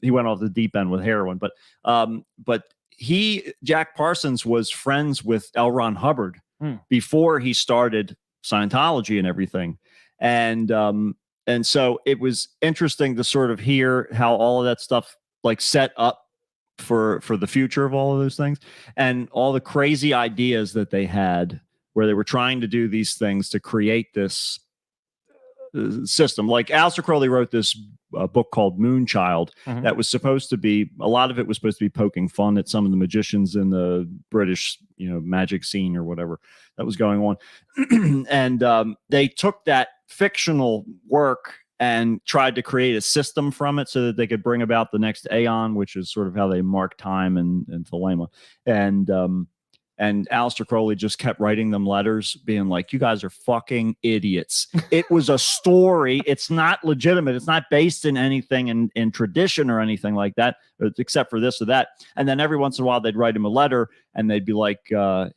he went off the deep end with heroin. But Jack Parsons was friends with L. Ron Hubbard before he started Scientology and everything. And so it was interesting to sort of hear how all of that stuff like set up for the future of all of those things and all the crazy ideas that they had where they were trying to do these things to create this system. Like Aleister Crowley wrote this book called Moonchild that was supposed to be, a lot of it was supposed to be poking fun at some of the magicians in the British, magic scene or whatever that was going on. And they took that fictional work and tried to create a system from it so that they could bring about the next Aeon, which is sort of how they mark time in Thelema. And Aleister Crowley just kept writing them letters being like, you guys are fucking idiots. It was a story. It's not legitimate. It's not based in anything in tradition or anything like that, except for this or that. And then every once in a while they'd write him a letter and they'd be like,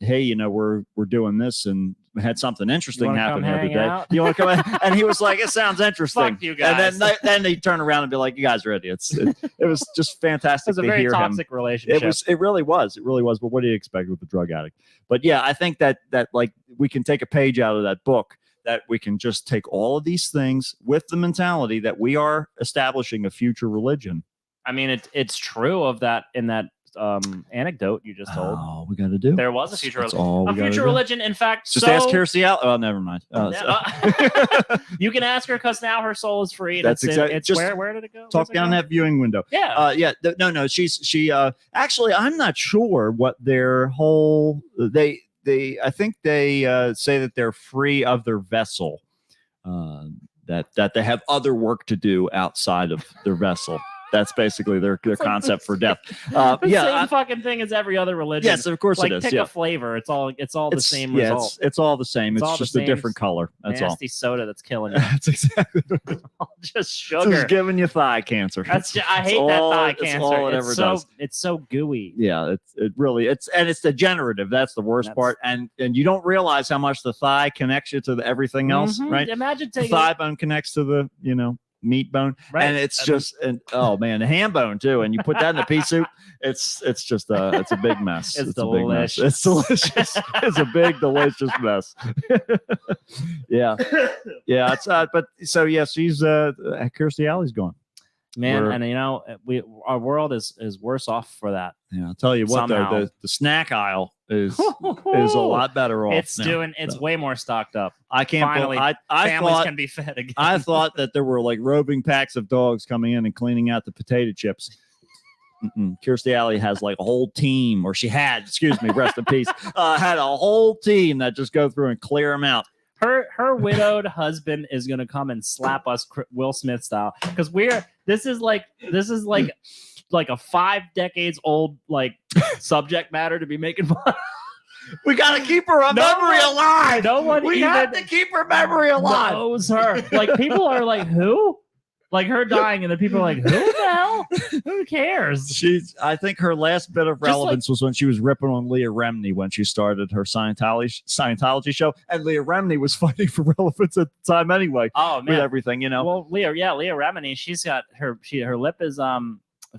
hey, we're doing this and we had something interesting happen the other day. You want to come in? And he was like, it sounds interesting. Fuck you guys. And then they'd turn around and be like, you guys are idiots. It was just fantastic It's a to very hear him. toxic relationship. It really was. But what do you expect with the drug addict? But yeah, I think that like we can take a page out of that book that we can just take all of these things with the mentality that we are establishing a future religion. I mean, it's true of that in that anecdote you just told. All we got to do. There was a future That's religion. all we A gotta future do. religion, in fact, Just so, ask Kirstie out. Oh, never mind. You can ask her because now her soul is free. That's It's exactly. It's Just where did it go? talk Where's it down go? that viewing window. Yeah. No. She. Actually, I'm not sure what their whole. I think they say that they're free of their vessel. That they have other work to do outside of their vessel. That's basically their concept for death. The Yeah. same fucking thing as every other religion. Yes, of course like, it is. pick Yeah. a flavor. It's all the same Yeah, result. it's all the same. It's It's all the just a same different color. That's all. Nasty soda that's killing you. That's exactly. Just sugar. Just giving you thigh cancer. I That's hate that all- thigh that's cancer. all it It's ever so does. it's so gooey. Yeah, it's degenerative. That's the worst part, and you don't realize how much the thigh connects you to everything else, Mhm. right? Imagine The taking thigh bone connects to the meat bone, Right. and it's just oh man, the ham bone too. And you put that in the pea soup, it's just it's a big mess. It's a big mess. delicious. It's delicious. It's a big delicious mess. Yeah. It's but so yeah, she's Kirstie Alley's gone. man, We're- and our world is worse off for that. Yeah, I'll tell you what Somehow. though, the snack aisle is a lot better off. It's now. it's way more stocked up. I can't. Finally, I Families thought can be fed again. I thought that there were like roving packs of dogs coming in and cleaning out the potato chips. Kirstie Alley has like a whole team, or she had, excuse me, rest in peace, had a whole team that just go through and clear them out. Her widowed husband is gonna come and slap us Will Smith style because this is like a 5 decades old like subject matter to be making fun. We got to keep her memory alive. No one We even have to keep her memory alive. knows her. Like people are like, who? Like her dying, and then people are like, who the hell? Who cares? I think her last bit of Just like- relevance was when she was ripping on Leah Remini when she started her Scientology show, and Leah Remini was fighting for relevance at the time anyway. Oh With man. everything, Well, Leah Remini, she's got her lip is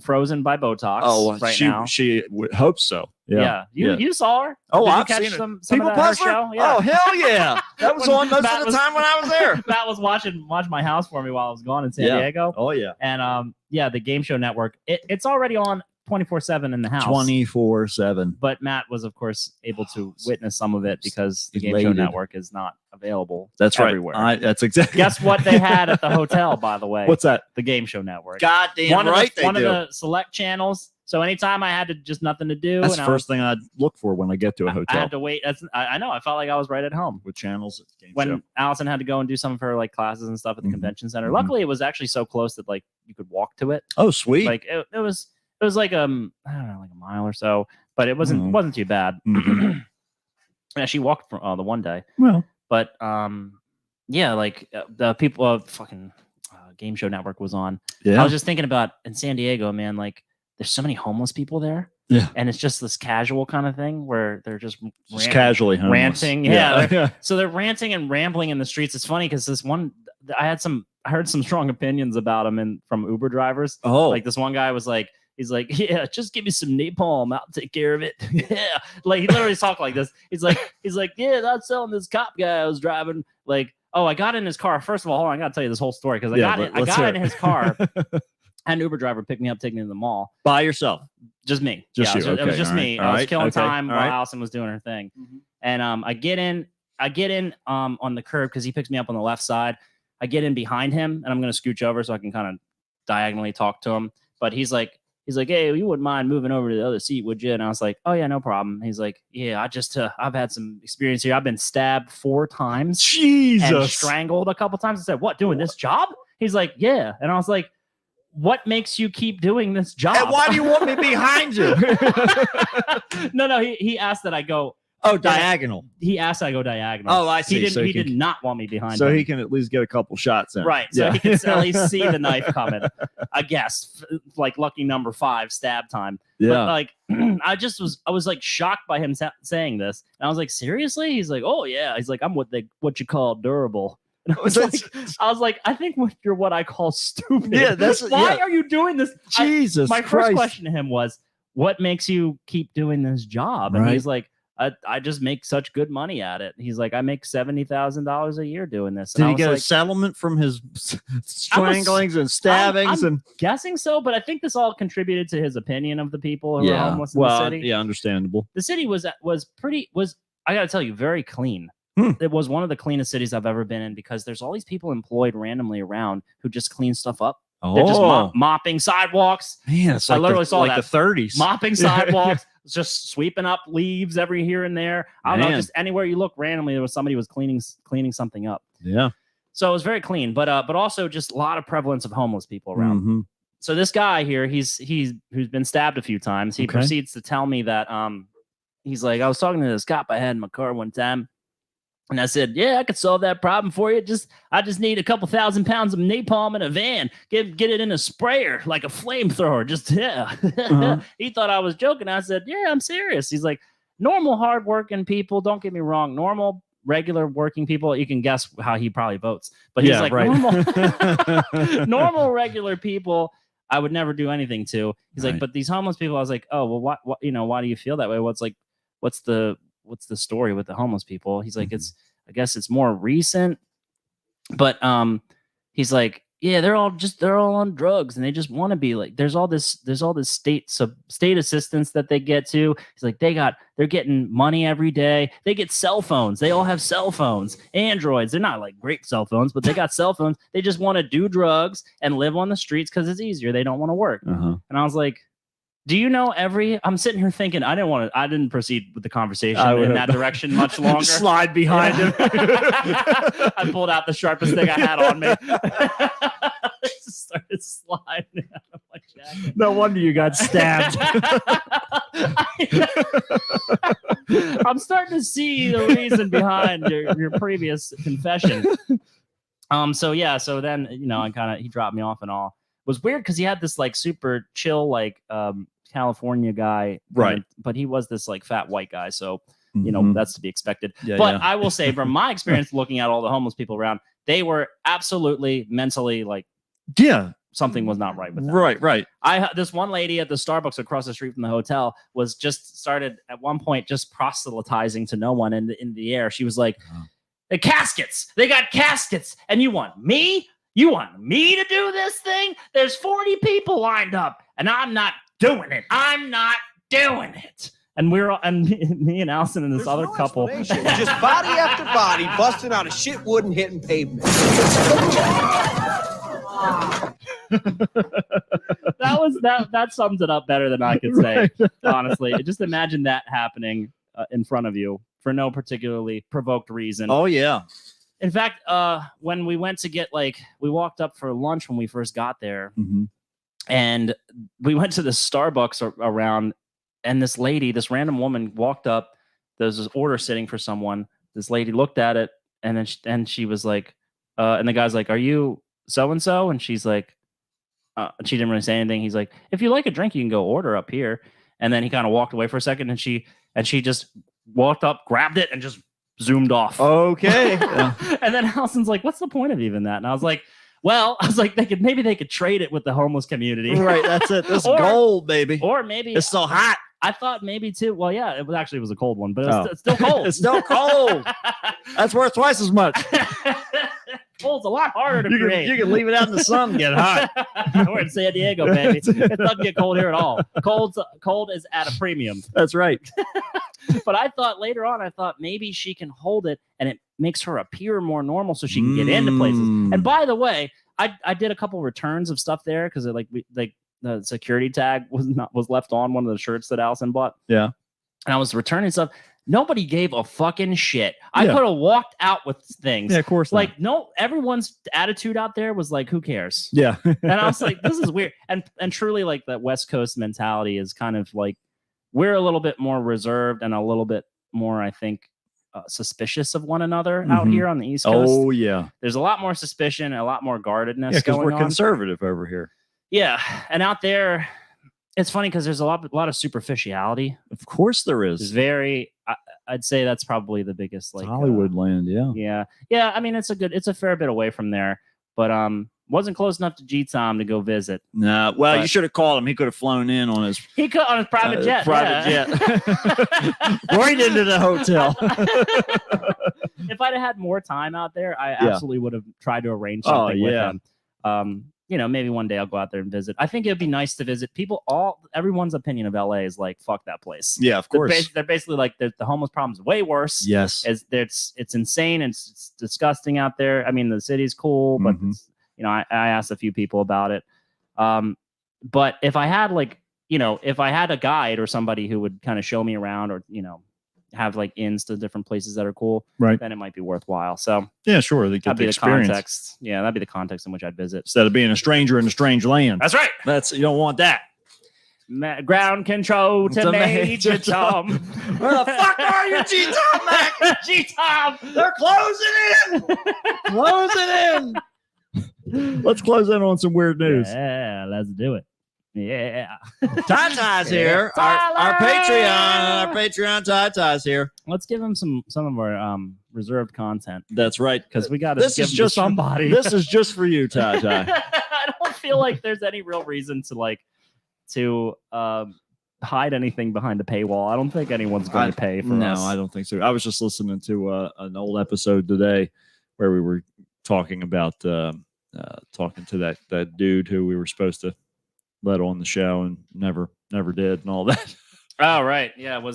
frozen by Botox right now. she hopes so. Yeah. You saw her? Oh, Did you I've catch seen it. some People of that, her Puzzler? show? Yeah. Oh, hell yeah. That was When on most Matt of the was- time when I was there. Matt was watching my house for me while I was gone in San Yeah. Diego. Oh, yeah. And the Game Show Network, it's already on 24/7 in the house. 24/7. But Matt was, of course, able to witness some of it because the Game Show Elated. Network is not available. That's everywhere. right. That's exactly. Guess what they had at the hotel, by the way? What's that? The Game Show Network. Goddamn one right of the, they one do. of the select channels. So anytime I had to just nothing to do, That's and the I first thing I'd look for when I get to a I hotel had to wait. I know. I felt like I was right at home with channels. Game when show. Allison had to go and do some of her like classes and stuff at the Mhm. convention center. Mhm. Luckily, it was actually so close that like you could walk to it. Oh, sweet. Like it was like I don't know, like a mile or so, but it Mhm. wasn't too bad. Mhm. Yeah, she walked from the one day, Well, but yeah, like the people fucking Game Show Network was on. yeah. I was just thinking about in San Diego, man. Like, there's so many homeless people there. Yeah. And it's just this casual kind of thing where they're just casually homeless. ranting. Yeah. So they're ranting and rambling in the streets. It's funny because this one, I heard some strong opinions about them from Uber drivers. Oh, Like this one guy was like, he's like, yeah, just give me some napalm. I'll take care of it. Yeah. Like he literally talked like this. He's like, yeah, that's selling this cop guy I was driving. Like, oh, I got in his car. First of all, hold on, I gotta tell you this whole story because I let's got hear in it. his car. And Uber driver picked me up, taking me to the mall. by yourself. Just me. Just Yeah, you. it was Okay, just all me. right, I all was right, killing okay, time all while right. Allison was doing her thing. And I get in on the curb because he picks me up on the left side. I get in behind him and I'm gonna scooch over so I can kind of diagonally talk to him. But he's like, hey, you wouldn't mind moving over to the other seat, would you? And I was like, oh yeah, no problem. He's like, yeah, I've had some experience here. I've been stabbed 4 times and Jesus. strangled a couple times. I said, what, doing this job? He's like, yeah. And I was like, what makes you keep doing this job? And why do you want me behind you? No, he asked that I go. Oh, diagonal. He asked that I go diagonal. Oh, I see. He didn't. So he he did not want me behind. So him. he can at least get a couple shots in. Right. So Yeah. he can at least see the knife coming. I guess like lucky number 5 stab time. But Yeah. like I was like shocked by him saying this. And I was like, seriously? He's like, oh yeah. He's like, I'm what you call durable. And I was like, I think you're what I call stupid. Yeah, that's- why yeah. are you doing this? Jesus My first Christ. question to him was, what makes you keep doing this job? And Right. he's like, I just make such good money at it. He's like, I make $70,000 a year doing this. Did And I he was get a like, settlement from his stranglings and stabbings? I'm guessing so, but I think this all contributed to his opinion of the people who were yeah, homeless in the well, city. yeah, understandable. The city was I gotta tell you, very clean. It was one of the cleanest cities I've ever been in because there's all these people employed randomly around who just clean stuff up. They're just mopping sidewalks. Man, it's I like literally saw like that. the 30s. Mopping sidewalks, just sweeping up leaves every here and there. I don't know, Man. just anywhere you look randomly, there was somebody was cleaning something up. Yeah. So it was very clean, but also just a lot of prevalence of homeless people around. Mm-hmm. So this guy here, who's been stabbed a few times, he proceeds to tell me that he's like, I was talking to this cop I had in my car one time, and I said, yeah, I could solve that problem for you. I just need a couple 1,000 pounds of napalm in a van. Get it in a sprayer like a flamethrower. Just He thought I was joking. I said, yeah, I'm serious. He's like, normal hardworking people. Don't get me wrong. Normal, regular working people. You can guess how he probably votes. But he's like, normal, regular people, I would never do anything to. He's like, but these homeless people. I was like, oh well, what why do you feel that way? What's the story with the homeless people? He's like, I guess it's more recent, but he's like, yeah, they're all on drugs and they just want to be like, there's all this state assistance that they get to. He's like, they're getting money every day. They get cell phones. They all have cell phones, Androids. They're not like great cell phones, but they got cell phones. They just want to do drugs and live on the streets because it's easier. They don't want to work. And I was like, do you know I'm sitting here thinking I didn't proceed with the conversation in that direction much longer. Slide behind him. I pulled out the sharpest thing I had on me. Just started sliding out of my jacket. No wonder you got stabbed. I'm starting to see the reason behind your previous confession. So then, he dropped me off and all. It was weird because he had this like super chill, like California guy, right? But he was this like fat white guy, so that's to be expected. I will say, from my experience looking at all the homeless people around, they were absolutely mentally like, something was not right with them. Right. This one lady at the Starbucks across the street from the hotel was just started at one point just proselytizing to no one in the air. She was like, the caskets, they got caskets, and you want me? You want me to do this thing? There's 40 people lined up, and I'm not doing it. I'm not doing it. And me and Allison and this other couple, just body after body, busting out of shit wood and hitting pavement. that sums it up better than I could say. Honestly, just imagine that happening in front of you for no particularly provoked reason. Oh yeah. In fact, when we went to we walked up for lunch when we first got there, and we went to the Starbucks around, and this random woman walked up. There's this order sitting for someone. This lady looked at it, and then she was like, and the guy's like, "Are you so-and-so?" And she's like, she didn't really say anything. He's like, "If you like a drink, you can go order up here." And then he kind of walked away for a second, and she just walked up, grabbed it, and just zoomed off. Okay. And then Allison's like, what's the point of even that? And I was like, maybe they could trade it with the homeless community. Right. That's it. That's gold, baby. Or maybe it's so hot. I thought maybe too. Well, yeah, it was a cold one, but it's still cold. It's still cold. That's worth twice as much. Cold's a lot harder to create. You can leave it out in the sun and get hot. We're in San Diego, baby. It doesn't get cold here at all. Cold is at a premium. That's right. But later on, I thought maybe she can hold it and it makes her appear more normal so she can get into places. And by the way, I did a couple returns of stuff there because the security tag was left on one of the shirts that Allison bought. Yeah. And I was returning stuff. Nobody gave a fucking shit. I could have walked out with things. Yeah, of course. Like, no, everyone's attitude out there was like, who cares? Yeah. And I was like, this is weird. And truly, like, that West Coast mentality is kind of like, we're a little bit more reserved and a little bit more, I think, suspicious of one another out here on the East Coast. Oh, yeah. There's a lot more suspicion, a lot more guardedness. Yeah, because we're on. conservative over here. Yeah. And out there, it's funny because there's a lot of superficiality. Of course there is. It's very, I'd say that's probably the biggest, like, Hollywood land. Yeah. Yeah. Yeah. I mean, it's a fair bit away from there, but Wasn't close enough to G-Tom to go visit. No, well, you But- should have called him. He could have flown in on his He could on his private jet. private yeah. jet, right into the hotel. If I'd have had more time out there, I Yeah. absolutely would have tried to arrange Oh, something with yeah. him. Maybe one day I'll go out there and visit. I think it'd be nice to visit. Everyone's opinion of LA is like, fuck that place. Yeah, of course. They're basically like the homeless problem is way worse. Yes. It's insane. It's disgusting out there. I mean, the city's cool, but Mhm. I asked a few people about it. But if I had if I had a guide or somebody who would kind of show me around or, have like inns to different places that are cool, Right. then it might be worthwhile. So Yeah, sure. They get that'd the be the experience context. Yeah, that'd be the context in which I'd visit. instead of being a stranger in a strange land. That's right. You don't want that. Ground control to To Major Major Tom. Where the fuck are you, G-Tom, Mac? G-Tom. They're closing in. Closing in. Let's close in on some weird news. Yeah, let's do it. Yeah. Ty-Ty's here. Our Patreon Ty-Ty's here. Let's give him some of our reserved content That's right. because we got to This give is him just to somebody. This is just for you, Ty-Ty. I don't feel like there's any real reason to hide anything behind a paywall. I don't think anyone's going to pay for us. No, I don't think so. I was just listening to an old episode today where we were talking about talking to that dude who we were supposed to let on the show and never did and all that. Oh, right. Yeah. Were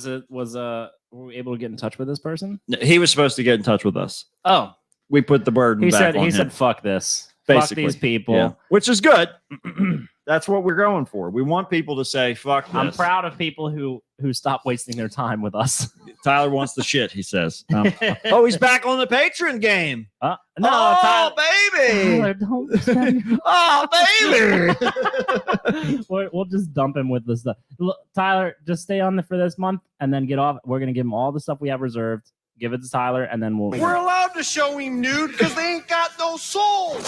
we able to get in touch with this person? He was supposed to get in touch with us. Oh, We put the burden he back said on him. fuck this. Basically. Fuck these people. Yeah. Which is good. That's what we're going for. We want people to say, fuck this. I'm proud of people who stop wasting their time with us. Tyler wants the shit, he says. Oh, he's back on the patron game. No, Oh, Tyler, baby. Tyler, don't spend your- Oh, baby. we'll just dump him with the stuff. Look, Tyler, just stay on for this month and then get off. We're gonna give him all the stuff we have reserved. Give it to Tyler, and then we'll. We're allowed to show him nude because they ain't got no souls.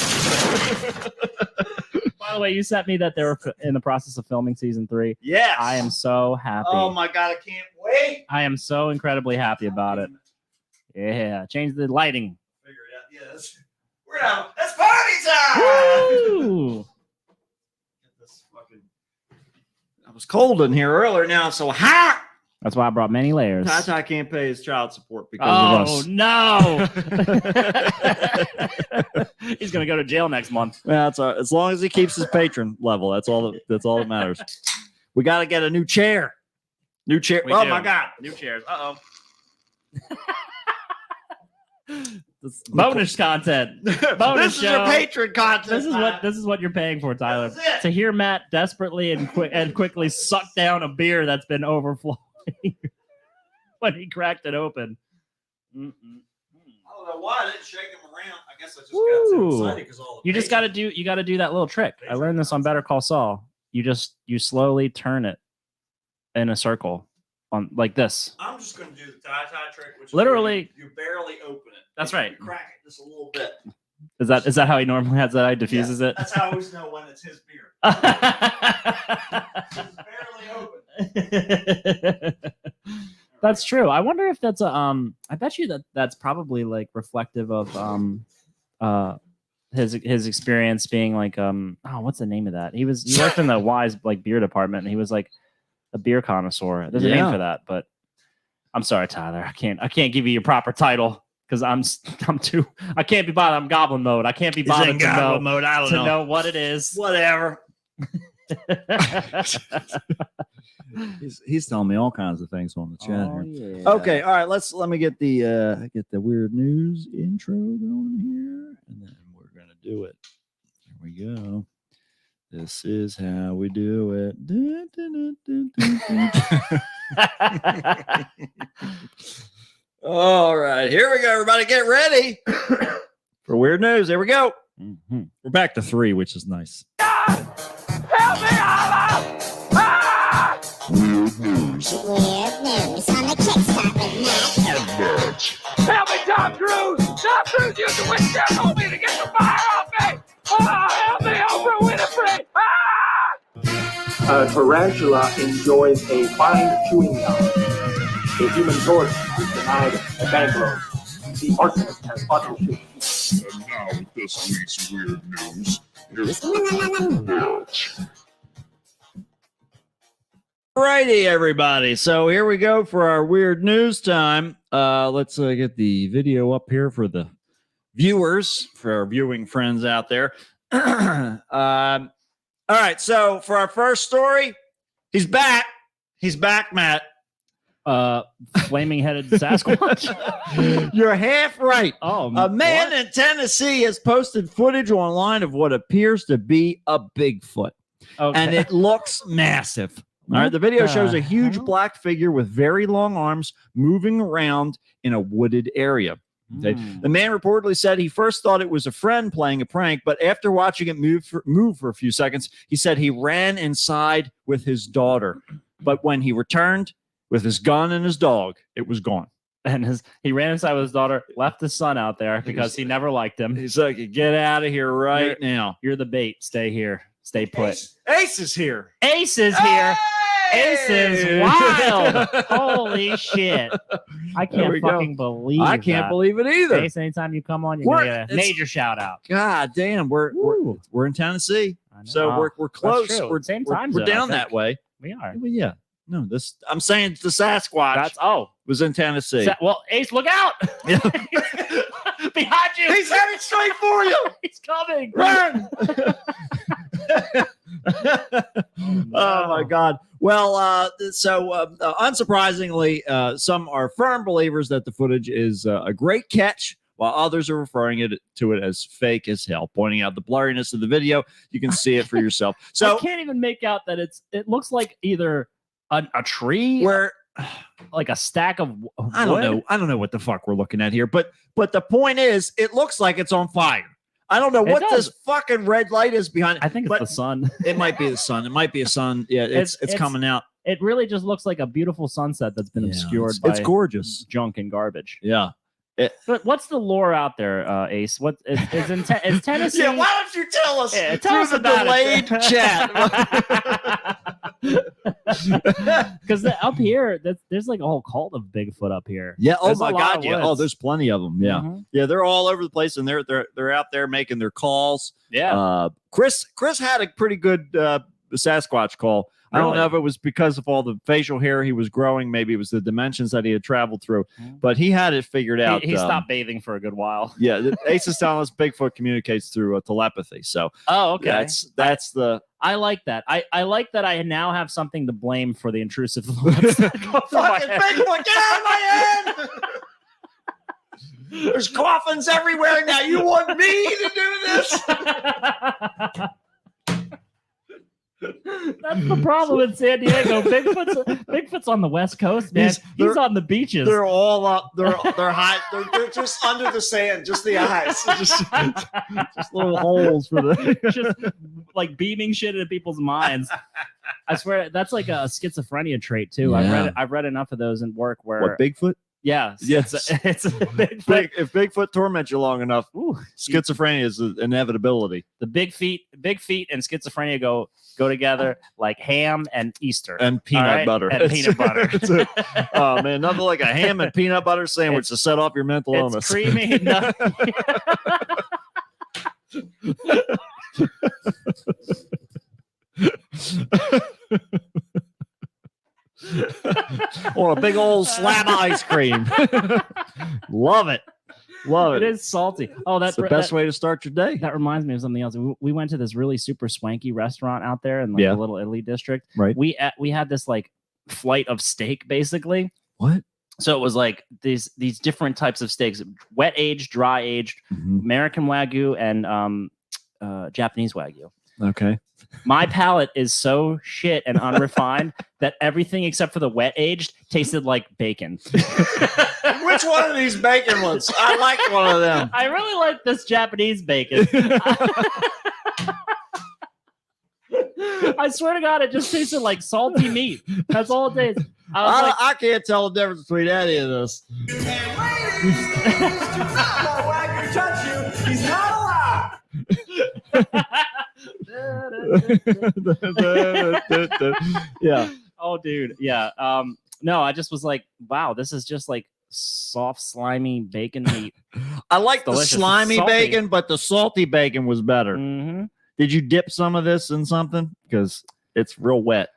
By the way, you sent me that they were in the process of filming season 3. Yes. I am so happy. Oh, my God. I can't wait. I am so incredibly happy about it. Yeah, change the lighting. Figure it out. Yes. We're out. It's party time. Woo! I was cold in here earlier. Now it's so hot. That's why I brought many layers. Ty can't pay his child support because of Oh us. no! He's gonna go to jail next month. Well, as long as he keeps his patron level, that's all that matters. We got to get a new chair. New chair. We Oh do. my God! New chairs. Bonus content. Bonus This is your show. patron content. This is what you're paying for, Tyler. This is it. To hear Matt desperately and quickly suck down a beer that's been overflowing when he cracked it open. I don't know why I didn't shake him around. I guess I just Woo. got too excited because all the You just got to do that little trick. I learned this on Better Call Saul. You slowly turn it in a circle on like this. I'm just going to do the tie trick, which Literally- is where you barely open it. That's You right. crack it just a little bit. Is that how he normally has that? He diffuses it. That's how I always know when it's his beer. It's barely open. That's true. I wonder if that's a I bet you that's probably like reflective of his experience being like what's the name of that? He worked in the Wise like beer department and he was like a beer connoisseur. There's a name Yeah. for that, but I'm sorry, Tyler. I can't give you your proper title because I'm too I can't be bothered. I'm goblin mode. I can't be He's in bothered to goblin know mode. I don't to know. know what it is. Whatever. He's telling me all kinds of things on the chat Oh, here. yeah. Okay, all right. Let me get the weird news intro going here, and then we're gonna do it. Here we go. This is how we do it. All right, here we go. Everybody, get ready for weird news. Here we go. Mhm. We're back to 3, which is nice. Help me, Allah! Ah! Weird news. Weird news on the Kickstart with Matt. Help me, Tom Cruise! Tom Cruise used the witch told me to get the fire off me! Help me, Oprah Winfrey! A tarantula enjoys a fine chewing gum. A human tortoise is denied a bank loan. The arsonist has bottled shit. And now with this week's weird news, Righty, everybody. So here we go for our weird news time. Let's get the video up here for the viewers, for our viewing friends out there. All right. So for our first story, he's back. He's back, Matt. Flaming headed Sasquatch. You're half right. Oh, a man in Tennessee has posted footage online of what appears to be a Bigfoot, and it looks massive. All right, the video shows a huge black figure with very long arms moving around in a wooded area. Okay. The man reportedly said he first thought it was a friend playing a prank, but after watching it move for a few seconds, he said he ran inside with his daughter. But when he returned with his gun and his dog, it was gone. And he ran inside with his daughter, left his son out there because he never liked him. He's like, get out of here right now. You're the bait. Stay here. Stay put. Ace is here. Ace is here. Ace is wild. Holy shit. I can't fucking believe I can't believe it either. Ace, anytime you come on, you're going to get a major shout out. God damn, we're in Tennessee. So we're close. We're same time we're zone, down that way. We are. Well, yeah. No, this I'm saying the Sasquatch was in Tennessee. Well, Ace, look out. Behind you. He's headed straight for you. He's coming. Run. Oh my God. Well, unsurprisingly, some are firm believers that the footage is a great catch, while others are referring to it as fake as hell, pointing out the blurriness of the video. You can see it for yourself. So I can't even make out that it looks like either a tree where like a stack of I don't know what the fuck we're looking at here, but the point is it looks like it's on fire. I don't know what this fucking red light is behind it. I think it's the sun. It might be the sun. It might be a sun. Yeah, it's coming out. It really just looks like a beautiful sunset that's been obscured by it's gorgeous junk and garbage. Yeah. But what's the lore out there, Ace? What is Tennessee? Yeah, why don't you tell us? Yeah, tell us the about delayed chat. Because up here, there's like a whole cult of Bigfoot up here. Yeah. Oh There's my a lot God. of Yeah. woods. Oh, there's plenty of them. Yeah. Mhm. Yeah. They're all over the place, and they're out there making their calls. Yeah. Chris had a pretty good Sasquatch call. I don't Really? know if it was because of all the facial hair he was growing. Maybe it was the dimensions that he had traveled through, but he had it figured out. He stopped bathing for a good while. Yeah, Ace is telling us Bigfoot communicates through telepathy. So, Oh, okay. that's the. I like that. I like that I now have something to blame for the intrusive thoughts that go through my Fucking head. Bigfoot, get out of my head! There's coffins everywhere now. You want me to do this? That's the problem in San Diego. Bigfoot's on the West Coast, man. He's on the beaches. They're all up. They're high. They're just under the sand. Just the eyes. Just little holes for the. Just like beaming shit into people's minds. I swear that's like a schizophrenia trait too. Yeah. I've read enough of those in work where What, Bigfoot? yeah, Yes. it's a Bigfoot. If Bigfoot torments you long enough, schizophrenia is an inevitability. The big feet and schizophrenia go together like ham and Easter And peanut all right? butter. And peanut butter. Oh man, nothing like a ham and peanut butter sandwich to set off your mental illness. It's creamy. No- Or a big old slab of ice cream. Love it. Love it. It is salty. Oh, That's the best way to start your day. That reminds me of something else. We went to this really super swanky restaurant out there in like Yeah. the Little Italy district. Right. We had this like flight of steak basically. What? So it was like these different types of steaks: wet aged, dry aged, American Wagyu, and Japanese Wagyu. Okay. My palate is so shit and unrefined that everything except for the wet aged tasted like bacon. Which one of these bacon ones? I like one of them. I really like this Japanese bacon. I swear to God, it just tasted like salty meat. That's all it tastes. I can't tell the difference between any of this. He's not allowed. Yeah. Oh, dude. Yeah. No, I just was like, wow, this is just like soft, slimy bacon meat. I like the Delicious. It's slimy salty. bacon, but the salty bacon was better. Mm-hmm. Did you dip some of this in something? Because it's real wet.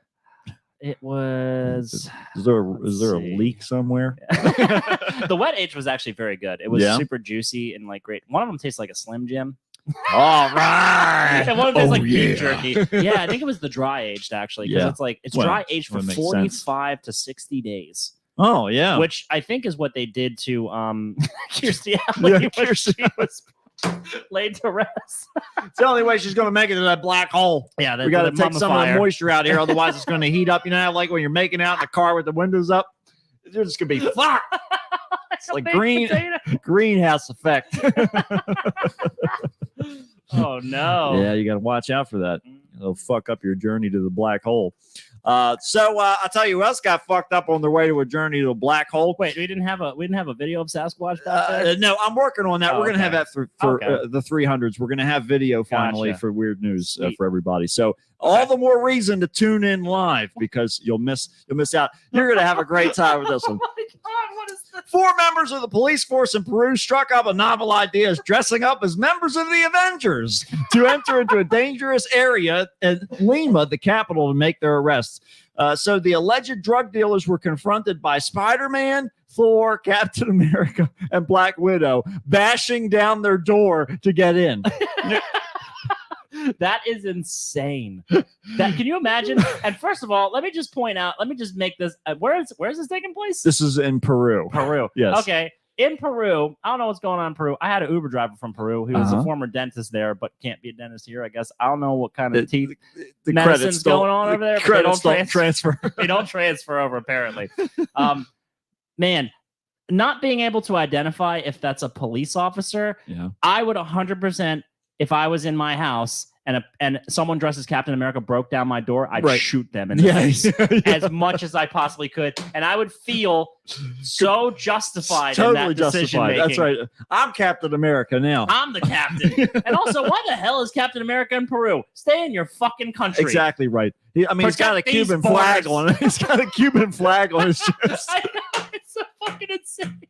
It was. Is there a leak somewhere? The wet H was actually very good. It was Yeah? super juicy and like great. One of them tastes like a Slim Jim. All right. And one of them tastes like beef jerky. Yeah, I think it was the dry aged actually, because Yeah. it's Well, dry aged for that makes 45 to 60 days. Oh yeah. Which I think is what they did to Kirstie Alley when she was laid to rest. It's the only way she's going to make it to that black hole. Yeah, We got to take some of the moisture out here, otherwise it's going to heat up. You know, how, like when you're making out in the car with the windows up, you're just going to be fuck. It's like greenhouse effect. Oh no! Yeah, you got to watch out for that. It'll fuck up your journey to the black hole. So I'll tell you who else got fucked up on their way to a journey to a black hole. Wait, we didn't have a video of Sasquatch back there? No, I'm working on that. Oh, We're gonna have that for the 300s. We're gonna have video finally Gotcha. for weird news for everybody. So all the more reason to tune in live because you'll miss out. You're gonna have a great time with this one. Oh my God, what is this? 4 members of the police force in Peru struck up a novel idea as dressing up as members of the Avengers to enter into a dangerous area in Lima, the capital, to make their arrests. So the alleged drug dealers were confronted by Spider-Man, Thor, Captain America, and Black Widow, bashing down their door to get in. That is insane. That can you imagine? And first of all, let me just point out. Let me just make this. Where is this taking place? This is in Peru. Peru. Yes. Okay. In Peru, I don't know what's going on in Peru. I had an Uber driver from Peru who was a former dentist there, but can't be a dentist here. I guess I don't know what kind of teeth The medicine's credits don't- going on over there. the but they credits don't transfer. They don't transfer over apparently. Man, not being able to identify if that's a police officer, Yeah. I would 100%. If I was in my house and someone dressed as Captain America broke down my door, I'd Right. shoot them in the face as much as I possibly could, and I would feel so justified in Totally that decision justified. making. That's right. I'm Captain America now. I'm the captain. And also, why the hell is Captain America in Peru? Stay in your fucking country. Exactly right. He's got a Protect these Cuban flag borders. on it. He's got a Cuban flag on his chest. I know, it's so fucking insane.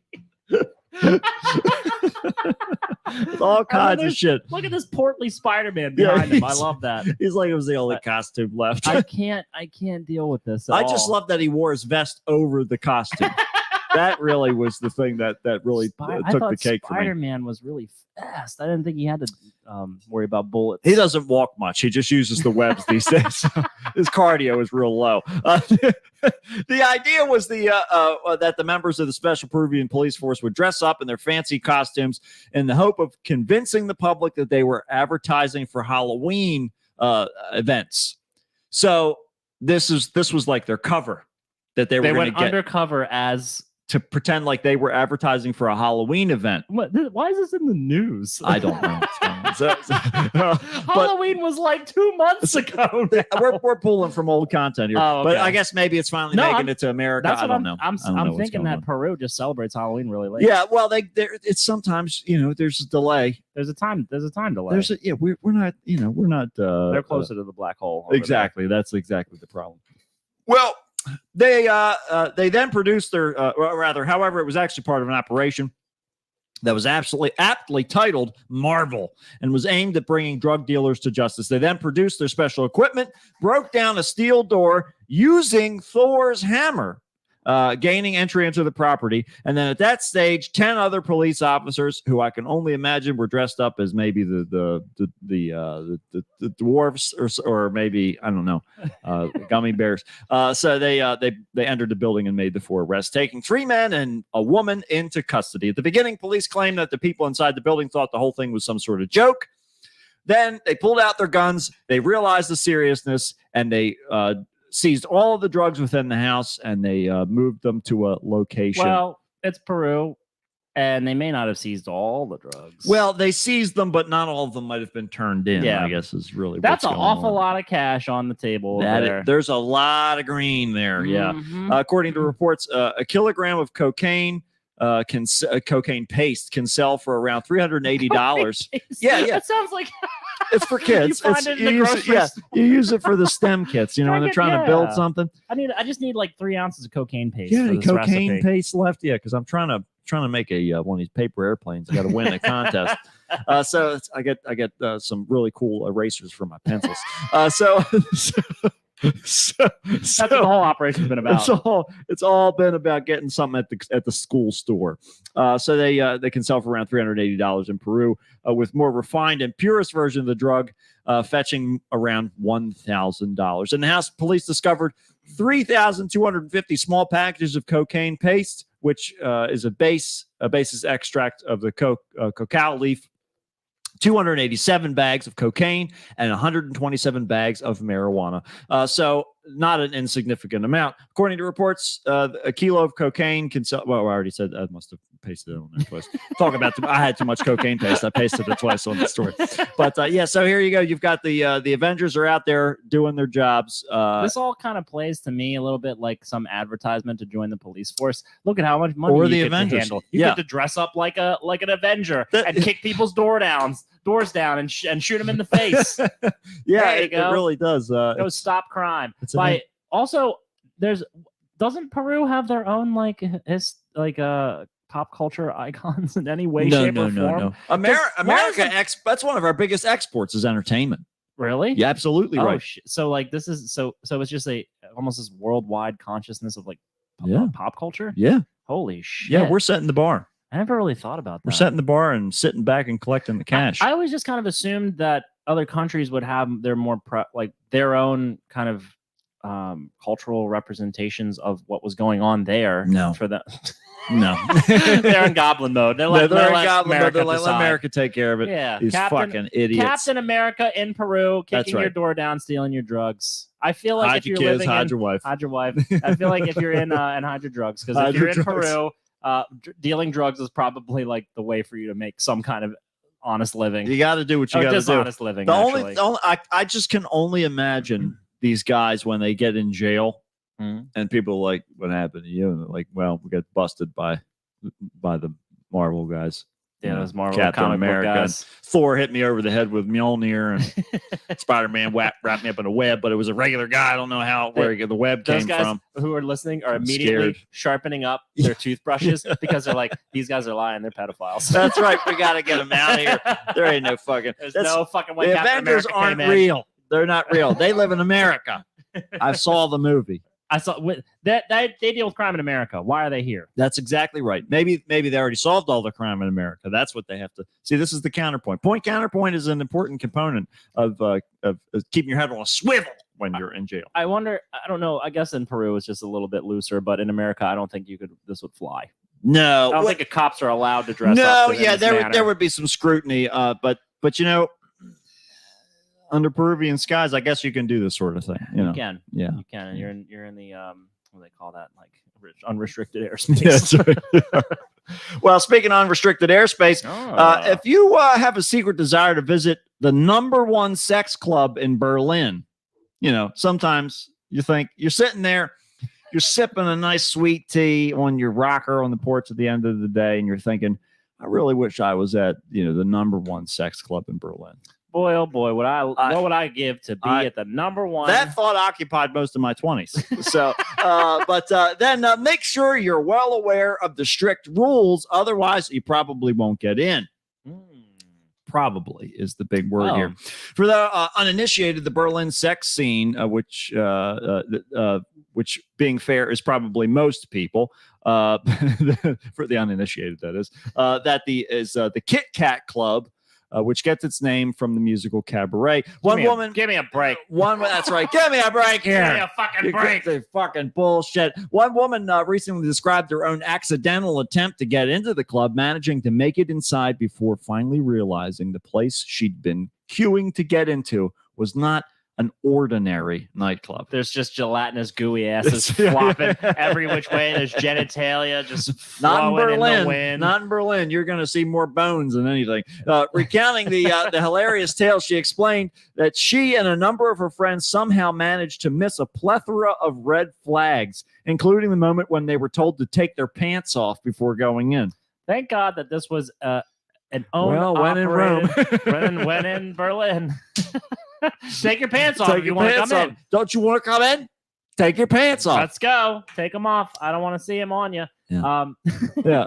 With all kinds of shit. Look at this portly Spider-Man Yeah, behind him. I he's- love that. He's like it was the only costume left. I can't deal with this. I just love that he wore his vest over the costume. That really was the thing that really I took thought the cake for me. Spider-Man was really fast. I didn't think he had to worry about bullets. He doesn't walk much. He just uses the webs these days. His cardio is real low. The idea was that the members of the Special Peruvian Police Force would dress up in their fancy costumes in the hope of convincing the public that they were advertising for Halloween events. So this was like their cover that they were going to went get undercover as to pretend like they were advertising for a Halloween event. Why is this in the news? I don't know. Halloween was like 2 months ago. We're pulling from old content here, Oh, but okay. I guess maybe it's finally making it to America. That's I what don't know. I'm I don't know what's thinking going that on. Peru just celebrates Halloween really late. Yeah, well, it's sometimes there's a delay. There's a time delay. We're not we're not. They're closer to the black hole. over Exactly. That's exactly the problem. Well, they then produced their however, it was actually part of an operation that was absolutely aptly titled Marvel and was aimed at bringing drug dealers to justice. They then produced their special equipment, broke down a steel door using Thor's hammer, gaining entry into the property. And then at that stage, 10 other police officers, who I can only imagine were dressed up as maybe the dwarves or maybe, I don't know, gummy bears. So they entered the building and made the 4 arrests, taking 3 men and a woman into custody. At the beginning, police claimed that the people inside the building thought the whole thing was some sort of joke. Then they pulled out their guns. They realized the seriousness, and they seized all of the drugs within the house, and they moved them to a location. Well, it's Peru, and they may not have seized all the drugs. Well, they seized them, but not all of them might have been turned in. Yeah. I guess is really that's what's an going awful on. lot of cash on the table. There's a lot of green there. Yeah. Mhm. According to reports, a kilogram of cocaine cocaine paste can sell for around $380. Yeah. That sounds like It's for kids. You find it in the use grocery store. you use it for the STEM kits. When they're trying to build something. I just need like 3 ounces of cocaine paste. Yeah, for any this cocaine recipe. paste left? Yeah, because I'm trying to make a one of these paper airplanes. I got to win a contest. So I get some really cool erasers for my pencils. That's what the whole operation's been about. It's all been about getting something at the school store. So they can sell for around $380 in Peru, with more refined and purest version of the drug fetching around $1,000. And the House police discovered 3,250 small packages of cocaine paste, which is a basis extract of the cacao leaf, 287 bags of cocaine, and 127 bags of marijuana. So not an insignificant amount. According to reports, a kilo of cocaine can sell. Well, I already said I must have pasted it on there twice. Talk about I had too much cocaine paste. I pasted it twice on the story. But yeah, so here you go. You've got the Avengers are out there doing their jobs. This all kind of plays to me a little bit like some advertisement to join the police force. Look at how much money Or you the get Avengers. to handle. You Yeah. get to dress up like an Avenger and kick people's doors down and shoot them in the face. Yeah, There you it go. really does. Go stop crime. it's By an- also, doesn't Peru have their own pop culture icons in any way, shape, or form? America, that's one of our biggest exports is entertainment. Really? Yeah, absolutely Oh, right. so like this is so it's just almost this worldwide consciousness of like Yeah. pop culture. Yeah, Holy shit! yeah, we're setting the bar. I never really thought about that. We're setting the bar and sitting back and collecting the cash. I always just kind of assumed that other countries would have their more their own kind of cultural representations of what was going on there. No. For them. No, They're in goblin mode. They're like, they're in let goblin mode. America They're letting decide. America take care of it. Yeah, These fucking idiots. Captain America in Peru, That's kicking your right. door down, stealing your drugs. I feel like Hide if your you're kids, living hide in your wife. hide your wife. I feel like if you're in and hide your drugs, because Hide if you're your in drugs. Peru, dealing drugs is probably like the way for you to make some kind of honest living. You got to do what you got to do. Dishonest living. The actually. only I just can only imagine these guys when they get in jail, and people are like, "What happened to you?" And they're like, "Well, we got busted by the Marvel guys." Yeah, You know, those Marvel Captain comic book America. guys. And Thor hit me over the head with Mjolnir, and Spider-Man wrapped me up in a web, but it was a regular guy. I don't know where the web Those came guys from. who are listening are I'm immediately scared. sharpening up their toothbrushes because they're like, these guys are lying. They're pedophiles. That's right. We got to get them out of here. There ain't no fucking. There's that's- no fucking way The Captain Avengers America aren't came in. real. They're not real. They live in America. I saw the movie. I saw that they deal with crime in America. Why are they here? That's exactly right. Maybe they already solved all the crime in America. That's what they have to see. This is the counterpoint. Counterpoint is an important component of keeping your head on a swivel when you're in jail. I wonder. I don't know. I guess in Peru it's just a little bit looser, but in America, I don't think this would fly. No, I don't think the cops are allowed to dress up. no, in yeah, this manner. there would be some scrutiny. But you know, under Peruvian skies, I guess you can do this sort of thing. You know, You can. yeah. You can. And you're in the what do they call that? Like unrestricted airspace. Yeah, that's right. Well, speaking of unrestricted airspace, if you have a secret desire to visit the #1 sex club in Berlin, you know, sometimes you think you're sitting there, you're sipping a nice sweet tea on your rocker on the porch at the end of the day, and you're thinking, I really wish I was at, you know, the #1 sex club in Berlin. Boy, oh boy, what would I give to be at the #1? That thought occupied most of my 20s. So, but then make sure you're well aware of the strict rules. Otherwise, you probably won't get in. Probably is the big word here. For the uninitiated, the Berlin sex scene, which being fair is probably most people. For the uninitiated, that is the Kit Kat Club. Which gets its name from the musical Cabaret. Give me a break. That's right. Give me a break here. Give me a fucking break. The fucking bullshit. One woman recently described her own accidental attempt to get into the club, managing to make it inside before finally realizing the place she'd been queuing to get into was not an ordinary nightclub. There's just gelatinous gooey asses flopping every which way. There's genitalia just Not in flowing Berlin. in the wind. Not in Berlin. You're going to see more bones than anything. Recounting the hilarious tale, she explained that she and a number of her friends somehow managed to miss a plethora of red flags, including the moment when they were told to take their pants off before going in. Thank God that this was an own when in Rome. when in Berlin. Take your pants off Take if you your want to pants come off. in. Don't you want to come in? Take your pants off. Let's go. Take them off. I don't want to see them on you. Yeah. Yeah.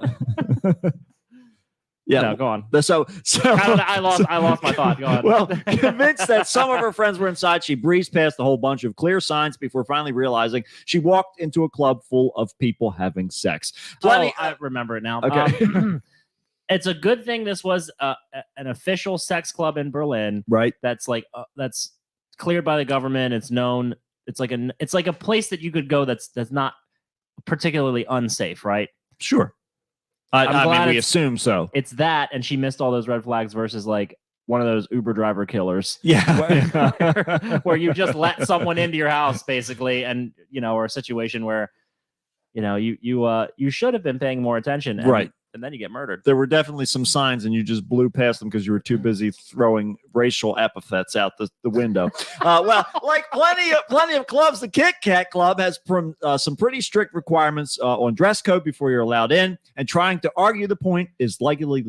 Yeah. No, go on. So I lost my thought. Go on. Well, convinced that some of her friends were inside, she breezed past a whole bunch of clear signs before finally realizing she walked into a club full of people having sex. I remember it now. Okay. It's a good thing this was an official sex club in Berlin. Right. That's like that's cleared by the government. It's known. It's like a place that you could go. That's not particularly unsafe, right? Sure. I mean, we assume so. It's that, and she missed all those red flags versus like one of those Uber driver killers. Yeah. Where you just let someone into your house, basically, and or a situation where you should have been paying more attention, right? And then you get murdered. There were definitely some signs, and you just blew past them because you were too busy throwing racial epithets out the window. Well, like plenty of clubs, the Kit Kat Club has some pretty strict requirements on dress code before you're allowed in, and trying to argue the point is likely.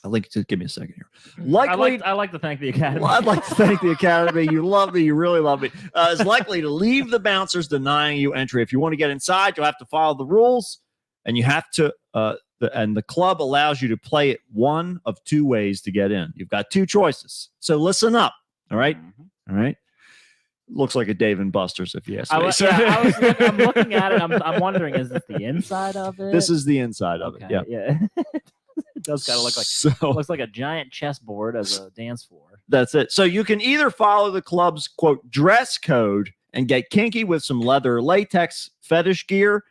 I'd like to give me a second here. I like to thank the Academy. Well, I'd like to thank the Academy. You love me. You really love me. Is likely to leave the bouncers denying you entry. If you want to get inside, you'll have to follow the rules. And you have to, and the club allows you to play it one of two ways to get in. You've got two choices. So listen up. All right. All right. Looks like a Dave and Buster's, if you ask me. I'm looking at it. I'm wondering, is this the inside of it? This is the inside of it. Yeah. Yeah. It does kind of look like looks like a giant chessboard as a dance floor. That's it. So you can either follow the club's quote dress code and get kinky with some leather latex fetish gear.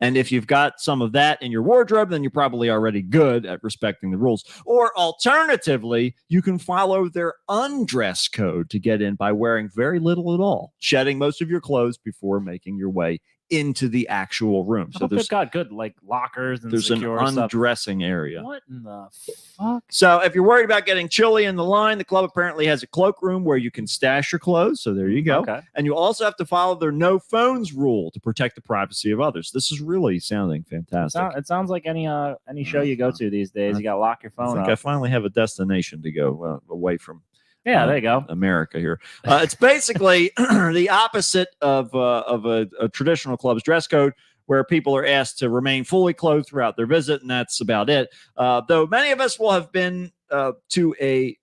And if you've got some of that in your wardrobe, then you're probably already good at respecting the rules. Or alternatively, you can follow their undress code to get in by wearing very little at all, shedding most of your clothes before making your way into the actual room. So they've got good like lockers and there's an secure stuff. undressing area. What in the fuck? So if you're worried about getting chilly in the line, the club apparently has a cloakroom where you can stash your clothes. So there you go. Okay. And you also have to follow their no phones rule to protect the privacy of others. This is really sounding fantastic. It sounds like any show you go to these days. You got to lock your phone I think up. I finally have a destination to go away from. Yeah, there you go. America here. It's basically the opposite of a traditional club's dress code, where people are asked to remain fully clothed throughout their visit, and that's about it. Though many of us will have been to a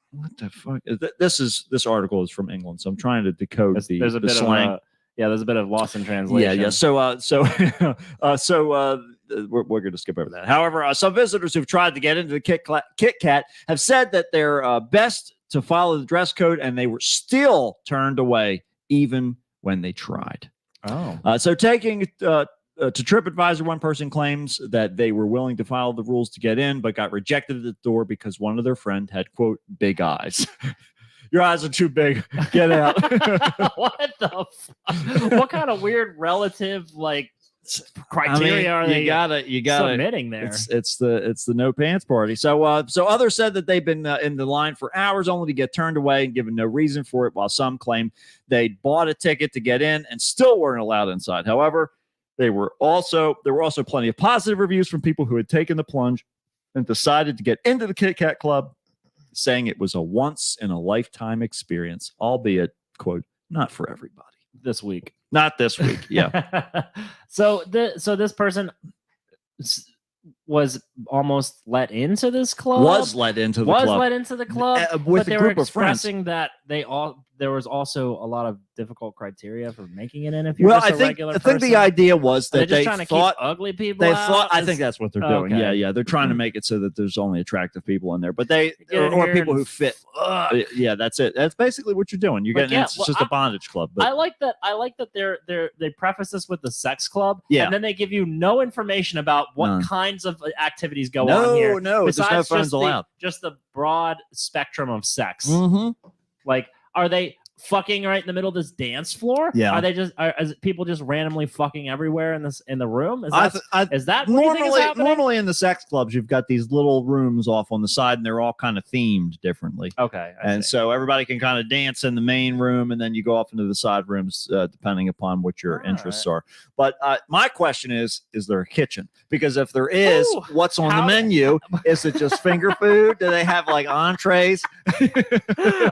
what the fuck? This article is from England, so I'm trying to decode there's a the bit slang. There's a bit of loss in translation. Yeah. So we're going to skip over that. However, some visitors who've tried to get into the Kit Kat have said that they're best to follow the dress code, and they were still turned away even when they tried. Oh. So taking to TripAdvisor, one person claims that they were willing to follow the rules to get in, but got rejected at the door because one of their friend had, quote, big eyes. Your eyes are too big. Get out. What the fuck? What kind of weird relative criteria are they? You gotta submitting there. It's the no pants party. So others said that they've been in the line for hours only to get turned away and given no reason for it, while some claim they bought a ticket to get in and still weren't allowed inside. However, there were also plenty of positive reviews from people who had taken the plunge and decided to get into the Kit Kat Club, saying it was a once in a lifetime experience, albeit, quote, not for everybody. This week. Not this week. Yeah. So this person was almost let into this club. Was let into the club but with they a were group of friends. expressing that there was also a lot of difficult criteria for making it in. If you're just a regular person. I think the idea was that they they trying to thought keep ugly people. I think that's what they're doing. Okay. Yeah. They're trying to make it so that there's only attractive people in there, but or people who fit. Yeah, that's it. That's basically what you're doing. You're getting it's just a bondage club. But I like that they preface this with the sex club, yeah, and then they give you no information about what kinds of activities go no, on here. No, there's no phones allowed. Just the broad spectrum of sex. Mm-hmm. Like, are they fucking right in the middle of this dance floor? Yeah. Are they is people just randomly fucking everywhere in the room? Is that normally in the sex clubs you've got these little rooms off on the side and they're all kind of themed differently. Okay. So everybody can kind of dance in the main room and then you go off into the side rooms depending upon what your interests are. But my question is there a kitchen? Because if there is, what's on the menu? Is it just finger food? Do they have like entrees?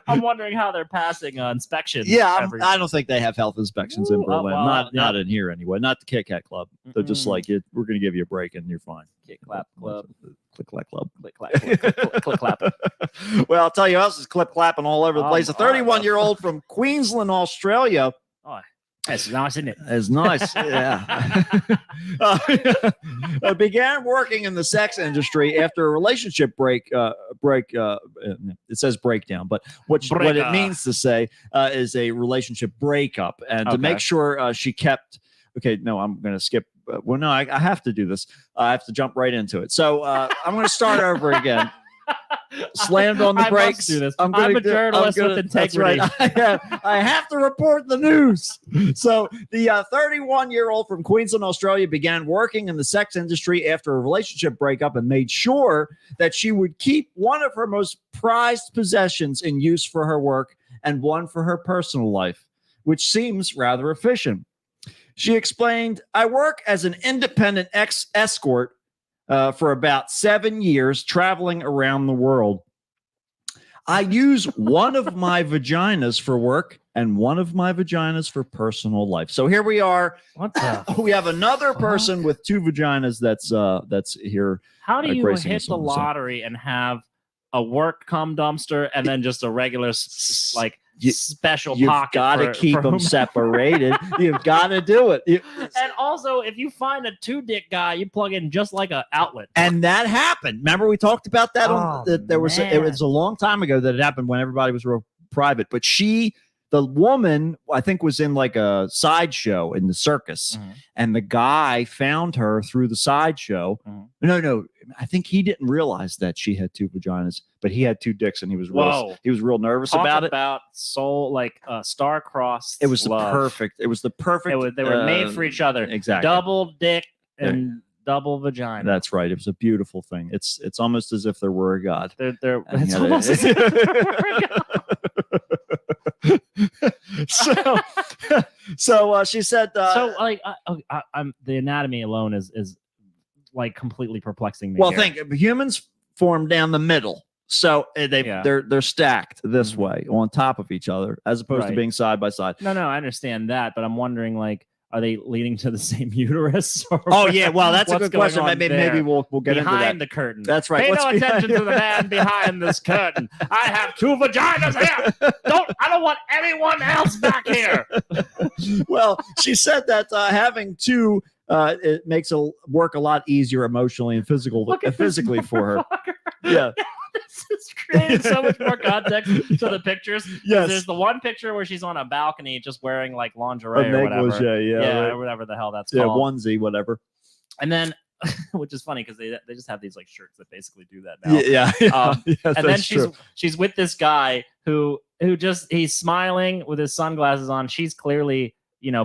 I'm wondering how they're passing inspections. Yeah, every- I don't think they have health inspections in Ooh, Berlin. well, not in here anyway. Not the Kit Kat Club. They're just Mm-mm. like, we're going to give you a break and you're fine. Kick clap club. Click clap club. Click clap. Click, click, click clap. Well, I'll tell you, else is clip clapping all over the place. A all right. 31-year-old from Queensland, Australia. Oh, that's nice, isn't it? Is nice, yeah. Began working in the sex industry after a relationship break. It says breakdown, but what it Breakup. means to say is a relationship breakup, and to Okay. make sure she kept. Okay, no, I'm going to skip. Well, no, I have to do this. I have to jump right into it. So I'm going to start over again. Slammed on the I must brakes. do this. I'm I'm a journalist with That's right. integrity. I have to report the news. So the 31-year-old from Queensland, Australia, began working in the sex industry after a relationship breakup and made sure that she would keep one of her most prized possessions in use for her work and one for her personal life, which seems rather efficient. She explained, I work as an independent escort for about 7 years, traveling around the world. I use one of my vaginas for work and one of my vaginas for personal life. So here we are. What the? We have another person with two vaginas that's here. How do you gracing hit us the on the set. lottery and have a work cum dumpster and then just a regular special You've pocket? got to for- keep for them whom- separated. You've got to do it. And also, if you find a 2-dick guy, you plug in just like an outlet. And that happened. Remember, we talked about that. Oh, There was it man. was a long time ago that it happened when everybody was real private. But the woman, I think, was in like a sideshow in the circus, Mhm. and the guy found her through the sideshow. Mhm. No, I think he didn't realize that she had two vaginas, but he had two dicks, and he was Whoa. real nervous Talk about it. about soul, like star-crossed. It was love. perfect. It was the perfect. They were made for each other. Exactly. Double dick and double vagina. That's right. It was a beautiful thing. It's almost as if there were a god. They're And it's yet almost as if so she said. so like I'm the anatomy alone is like completely perplexing me. Well, here. think humans form down the middle, so they're stacked this way on top of each other, as opposed to Right. being side by side. No, I understand that, but I'm wondering like, are they leading to the same uterus? Or Oh yeah, well that's a what's good going question. on Maybe there? we'll get into that. Behind the curtain. That's right. Pay What's no attention to the man behind this curtain. I have two vaginas here. I don't want anyone else back here. Well, she said that having two it makes work a lot easier emotionally and Look at this physically for her. motherfucker. Yeah. This is creating so much more context to the pictures. 'Cause Yes. There's the one picture where she's on a balcony just wearing like lingerie A or whatever. negligee, yeah, right. or whatever the hell that's Yeah, called. onesie, whatever. And then, which is funny because they just have these like shirts that basically do that now. Yeah. Um, Yes, and then that's true. she's with this guy who just he's smiling with his sunglasses on. She's clearly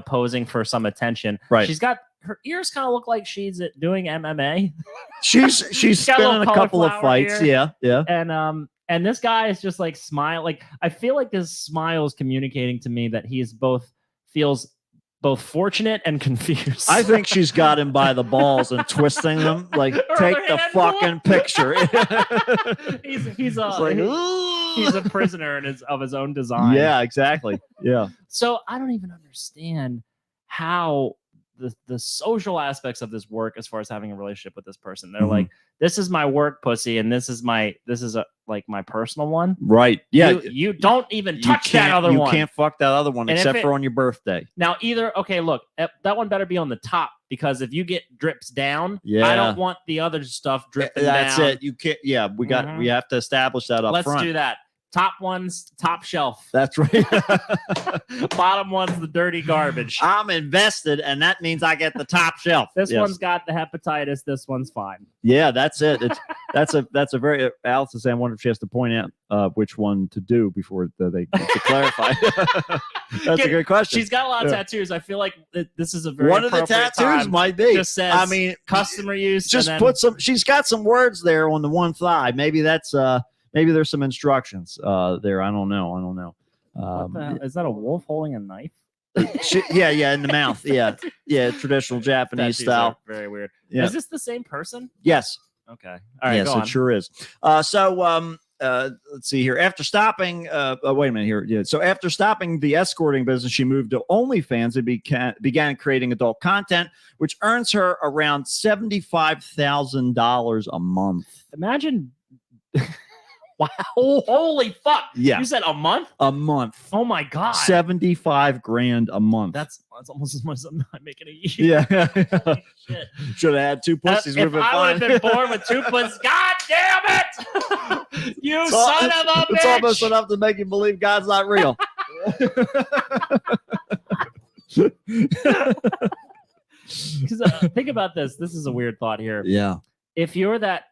posing for some attention. Right. She's got her ears kind of look like she's doing MMA. She's got a little been in a couple of cauliflower fights. ear. Yeah. And this guy is just like smile. Like I feel like this smile is communicating to me that feels both fortunate and confused. I think she's got him by the balls and twisting them. Like, Her take other the hand, fucking picture. he's like, he's a prisoner of his own design. Yeah, exactly. Yeah. So I don't even understand how the social aspects of this work as far as having a relationship with this person. They're Mhm. like, this is my work pussy, and this is my personal one. Right. Yeah. You don't even You touch that can't- other you one. can't fuck that other one And if except it- for on your birthday. Now, okay, look, that one better be on the top because if you get drips down, Yeah. I don't want the other stuff dripping That's down. it. You can't. Yeah, we Mhm. have to establish that up Let's front. do that. Top one's top shelf. That's right. Bottom one's the dirty garbage. I'm invested, and that means I get the top shelf. This Yes. one's got the hepatitis. This one's fine. Yeah, that's it. That's a very Alice is saying. I wonder if she has to point out which one to do before they to clarify. That's a good question. She's got a lot of Yeah. tattoos. I feel like this is a very One of the appropriate tattoos time. might be. Just says I mean, customer use. just and then, put some. She's got some words there on the one thigh. Maybe that's maybe there's some instructions there. I don't know. What the hell? Is that a wolf holding a knife? Yeah, in the mouth. Yeah, traditional Japanese Tattoos are style. Very weird. Yeah. Is this the same person? Yes. Okay. All right. Yes, go on. it sure is. So let's see here. After stopping, wait a minute here. Yeah. So after stopping the escorting business, she moved to OnlyFans and began creating adult content, which earns her around $75,000 a month. Imagine. Wow. Holy fuck. Yeah. You said a month? A month. Oh my God. 75 grand a month. That's almost as much as I'm not making a year. Yeah. Shit. Should have had two pussies. If We've I would fine. have been born with two pussies, God damn it! You son of a bitch! It's almost enough to make you believe God's not real. Because think about this. This is a weird thought here. Yeah. If you're that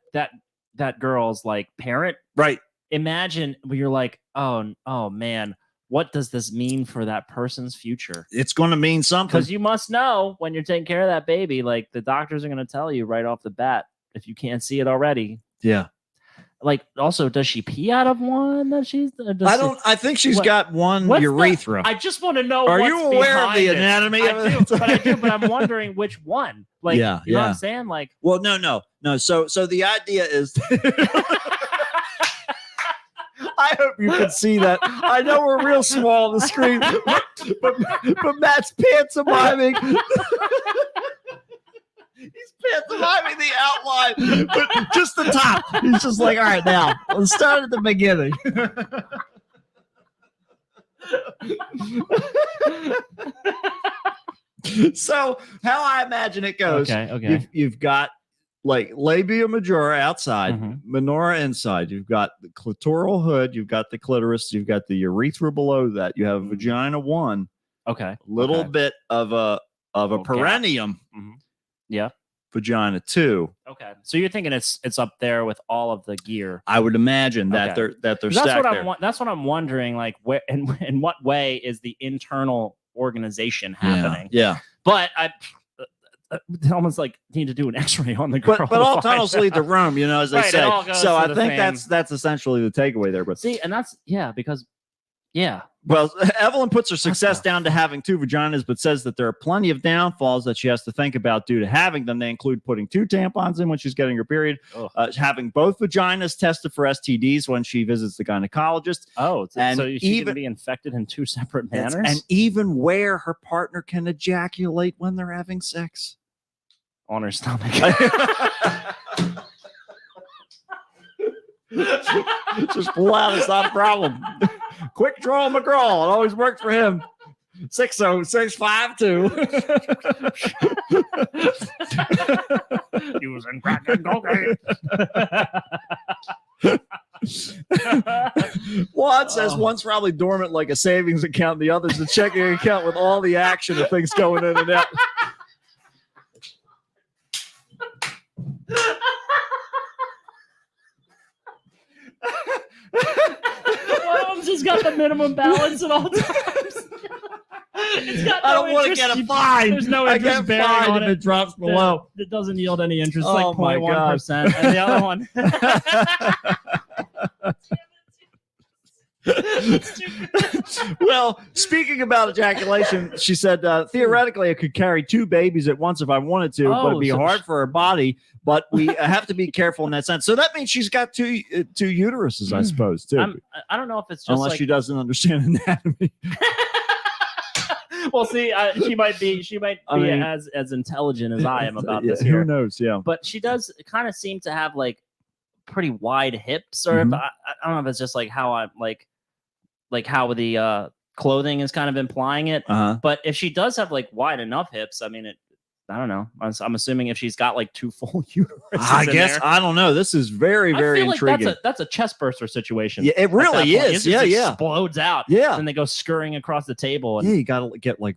girl's like parent, Right. imagine when you're like, oh man, what does this mean for that person's future? It's going to mean something. Because you must know when you're taking care of that baby, like the doctors are going to tell you right off the bat if you can't see it already. Yeah. Like, also, does she pee out of one that she's? I think she's got one what's urethra. I just want to know. Are what's you aware of behind the it. anatomy of I do, but I'm wondering which one. Like, Yeah, you know what yeah. I'm saying? Like, Well, no. So the idea is. I hope you can see that. I know we're real small on the screen, but Matt's pantomiming. He's pantomiming the outline, but just the top. He's just like, all right, now let's start at the beginning. So how I imagine it goes. Okay. You've got like labia majora outside, Mhm. minora inside. You've got the clitoral hood. You've got the clitoris. You've got the urethra below that. You have vagina 1. Okay. A little Okay. bit of a Little gap. perineum. Mhm. Yeah. Vagina 2. Okay. So you're thinking it's up there with all of the gear. I would imagine that Okay. they're That's stacked what there. that's what I'm wondering. Like, where in what way is the internal organization happening? Yeah. But I almost like need to do an X-ray on the girl. But all to find tunnels lead to out. Rome, as they Right, it say. all goes So to I the think same- that's essentially the takeaway there. But See, and that's because well, Evelyn puts her success down to having 2 vaginas, but says that there are plenty of downfalls that she has to think about due to having them. They include putting 2 tampons in when she's getting her period, Ugh. having both vaginas tested for STDs when she visits the gynecologist, and so she even- can be infected in 2 separate manners. and even where her partner can ejaculate when they're having sex. On her stomach. Just pull out, it's not a problem. Quick draw McGraw. It always worked for him. 60652. Using crack and cocaine. One says one's probably dormant like a savings account, the other's a checking account with all the action of things going in and out. One of them's just got the minimum balance at all times. It's got I no don't want to interest. get a fine. There's no I interest get bearing fined on if it. it drops below. It doesn't yield any interest. Oh It's my like 0.1%. And the other one. Well, speaking about ejaculation, she said theoretically I could carry 2 babies at once if I wanted to, but it'd be so hard for her body. But we have to be careful in that sense. So that means she's got two uteruses, I suppose, too. I don't know if it's just Unless like, she doesn't understand anatomy. well, see, she might be I mean- as intelligent as I am about Yeah, this who here. knows? Yeah. But she does kind of seem to have like pretty wide hips, or if Mhm. I don't know if it's just like how I'm like how the clothing is kind of implying it. Uh-huh. But if she does have like wide enough hips, I mean, I don't know. I'm assuming if she's got like 2 full uteruses, I in guess there, I don't know. This is very, I very feel like intriguing. that's a chest burster situation. Yeah, it at that really point. is. It just Yeah. explodes out. Yeah. and they go scurrying across the table, and Yeah, you got to get like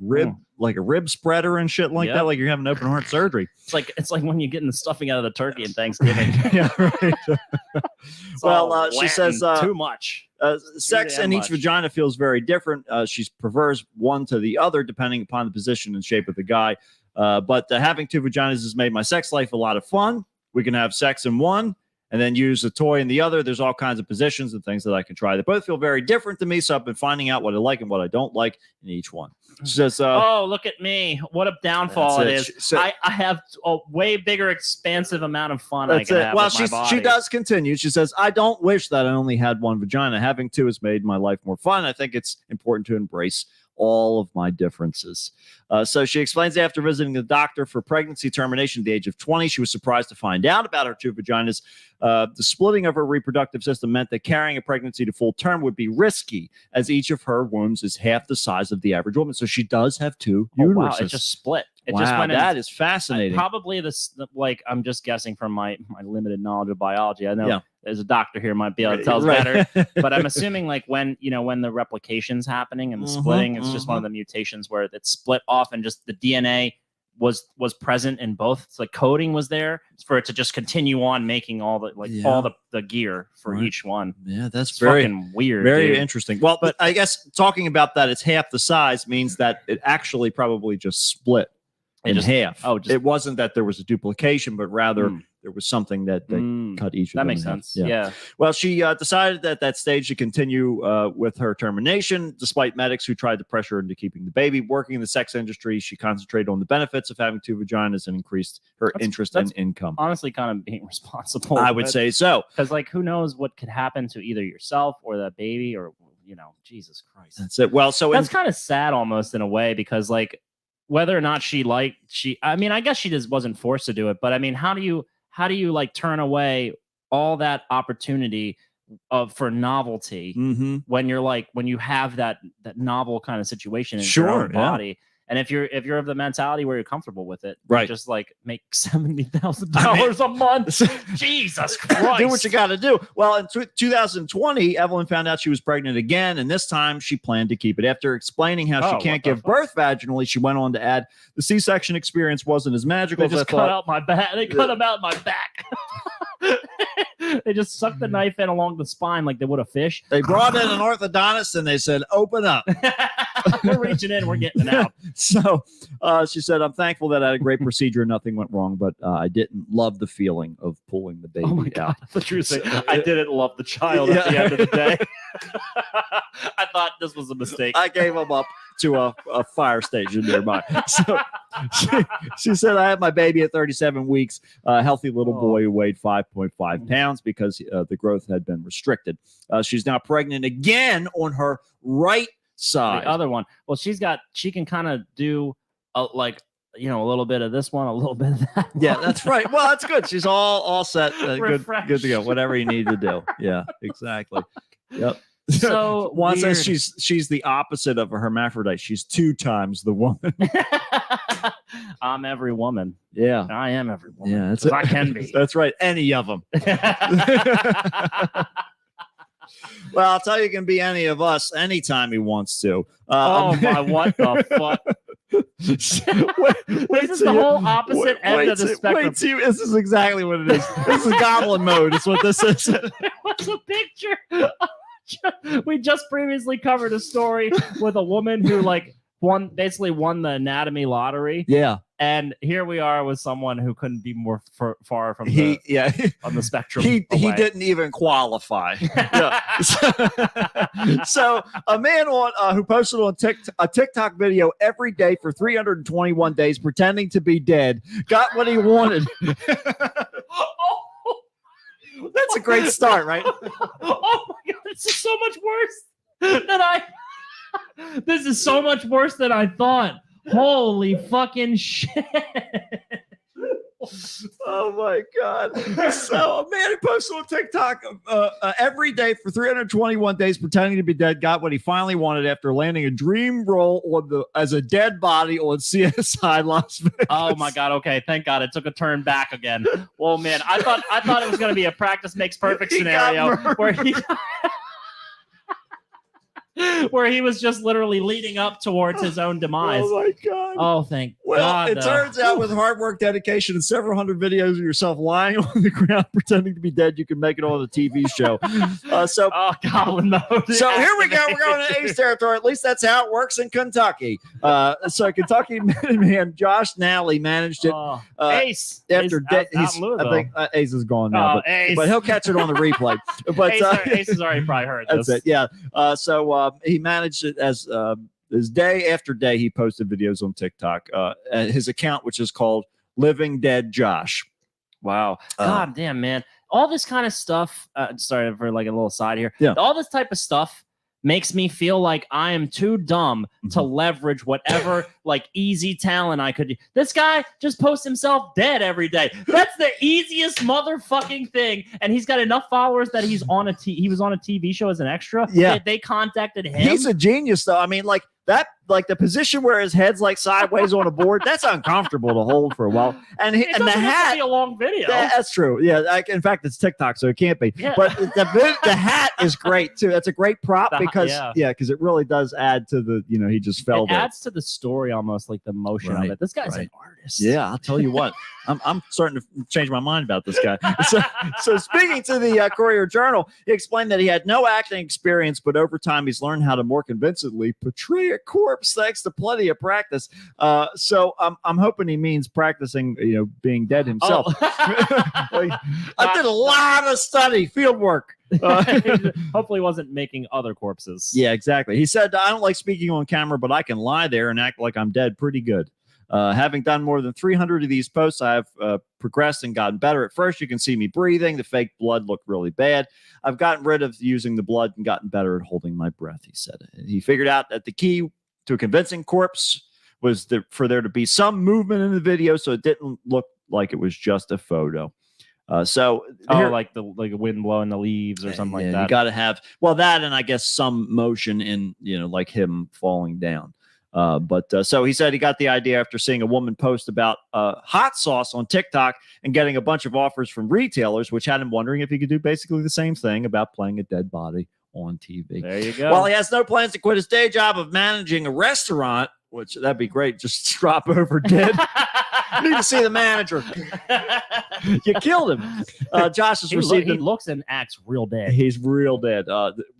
like a rib spreader and shit like Yep. that, like you're having open heart surgery. it's like when you're getting the stuffing out of the turkey in Thanksgiving. Yeah, right. It's all Well, she wet says and too much. sex damn in each much. vagina feels very different. She prefers one to the other depending upon the position and shape of the guy. But having 2 vaginas has made my sex life a lot of fun. We can have sex in one and then use a toy in the other. There's all kinds of positions and things that I can try that both feel very different to me. So I've been finding out what I like and what I don't like in each one. She says, oh, look at me. What a downfall it That's is. it. So- I have a way bigger, expansive amount of fun That's I can it. have Well, with my body. she does continue. She says, I don't wish that I only had one vagina. Having two has made my life more fun. I think it's important to embrace all of my differences. So she explains after visiting the doctor for pregnancy termination at the age of 20, she was surprised to find out about her two vaginas. The splitting of her reproductive system meant that carrying a pregnancy to full term would be risky, as each of her wombs is half the size of the average woman. So she does have two Oh, uteruses. wow, it just split. It just Wow, went that in, is fascinating. Probably this, like, I'm just guessing from my limited knowledge of biology. I know Yeah. there's a doctor here might be able to tell us Right. better, but I'm assuming like when the replication's happening and the splitting, it's just one of the mutations where it's split off and just the DNA was present in both. It's like coding was there for it to just continue on making all the all the gear for Right. each one. Yeah, that's It's very fucking weird. Very dude. interesting. Well, but I guess talking about that, it's half the size means that it actually probably just split in half. It wasn't that there was a duplication, but rather there was something that they cut each of That them makes in half. sense. Yeah. Well, she decided at that stage to continue with her termination, despite medics who tried to pressure her into keeping the baby. Working in the sex industry, she concentrated on the benefits of having two vaginas and increased her interest in income. Honestly, kind of being responsible. I would say so. Because, like, who knows what could happen to either yourself or that baby or, Jesus Christ. That's it. Well, so that's kind of sad almost in a way because, like, whether or not I mean, I guess she just wasn't forced to do it, but I mean, how do you like turn away all that opportunity for novelty when you have that novel kind of situation in your own body? And if you're of the mentality where you're comfortable with it, right, just like make $70,000 a month. Jesus Christ. Do what you got to do. Well, in 2020, Evelyn found out she was pregnant again, and this time she planned to keep it. After explaining how she can't give birth vaginally, she went on to add, the C-section experience wasn't as magical They as I just thought. cut out my back. They cut them out my back. They just sucked the knife in along the spine like they would a fish. They brought in an orthodontist and they said, open up. We're reaching in, we're getting it out. So she said, I'm thankful that I had a great procedure. Nothing went wrong, but I didn't love the feeling of pulling the baby Oh my God, out. I thought you were saying, I didn't love the child at the end of the day. I thought this was a mistake. I gave him up to a fire station nearby. So she said, I had my baby at 37 weeks, a healthy little boy who weighed 5.5 pounds because the growth had been restricted. She's now pregnant again on her right side. The other one. Well, she can kind of do a little bit of this one, a little bit of that. Yeah, that's right. Well, that's good. She's all set. Good to go. Whatever you need to do. Yeah, exactly. Yep. So Juan says weird. she's the opposite of a hermaphrodite. She's 2 times the woman. I'm every woman. Yeah, I am every woman. yeah, that's 'Cause I can be. That's right. Any of them. Well, I'll tell you, he can be any of us anytime he wants to. Oh my! What the fuck? This is the whole opposite end of the spectrum. This is exactly what it is. This is goblin mode. Is what this is. There was a picture. We just previously covered a story with a woman who basically won the anatomy lottery. Yeah. And here we are with someone who couldn't be more far from on the spectrum. He away. didn't even qualify. Yeah. So a man who posted on a TikTok video every day for 321 days pretending to be dead got what he wanted. That's a great start, right? Oh my God, this is so much worse than This is so much worse than I thought. Holy fucking shit. Oh my God. So a man who posted on TikTok every day for 321 days pretending to be dead got what he finally wanted after landing a dream role as a dead body on CSI Las Vegas. Oh my God. Okay. Thank God it took a turn back again. Well, man, I thought it was going to be a practice makes perfect scenario where he was just literally leading up towards his own demise. Oh my God. Oh, thank Well, God. it turns out with hard work, dedication, and several hundred videos of yourself lying on the ground pretending to be dead, you can make it on a TV show. Oh, goblin mode. So here we go. We're going to Ace territory. At least that's how it works in Kentucky. So Kentucky man Josh Nally managed it. Ace. After Ace out he's, in I Louisville. think Ace is gone now, Ace. but he'll catch it on the replay. But Ace has already probably heard that's this. it. Yeah. So he managed it as Is day after day he posted videos on TikTok. His account, which is called Living Dead Josh. Wow. God damn, man. All this kind of stuff. Sorry for like a little side here. Yeah. All this type of stuff makes me feel like I am too dumb to leverage whatever like easy talent I could. This guy just posts himself dead every day. That's the easiest motherfucking thing. And he's got enough followers that he was on a TV show as an extra. Yeah. They contacted him. He's a genius, though. I mean, like that, like the position where his head's like sideways on a board, that's uncomfortable to hold for a while. And It and the doesn't have to hat, be a long video. that's true. Yeah, in fact, it's TikTok, so it can't be. Yeah. But the hat is great too. That's a great prop because because it really does add to the he just fell It there. adds to the story almost, like the motion Right, of it. This guy's right. an artist. Yeah, I'll tell you what. I'm starting to change my mind about this guy. So speaking to the Courier Journal, he explained that he had no acting experience, but over time he's learned how to more convincingly portray a corpse thanks to plenty of practice. So I'm hoping he means practicing, being dead himself. Like, I did a lot of study, field work. Hopefully, he wasn't making other corpses. Yeah, exactly. He said, I don't like speaking on camera, but I can lie there and act like I'm dead pretty good. Having done more than 300 of these posts, I've progressed and gotten better. At first, you can see me breathing. The fake blood looked really bad. I've gotten rid of using the blood and gotten better at holding my breath, he said. He figured out that the key to a convincing corpse was for there to be some movement in the video so it didn't look like it was just a photo. Like the wind blowing the leaves or something like that. You got to have that, and I guess some motion in like him falling down. So he said he got the idea after seeing a woman post about hot sauce on TikTok and getting a bunch of offers from retailers, which had him wondering if he could do basically the same thing about playing a dead body on TV. There you go. While he has no plans to quit his day job of managing a restaurant, which that'd be great, just drop over dead. Need to see the manager. You killed him. Josh has received. He looks and acts real dead. He's real dead.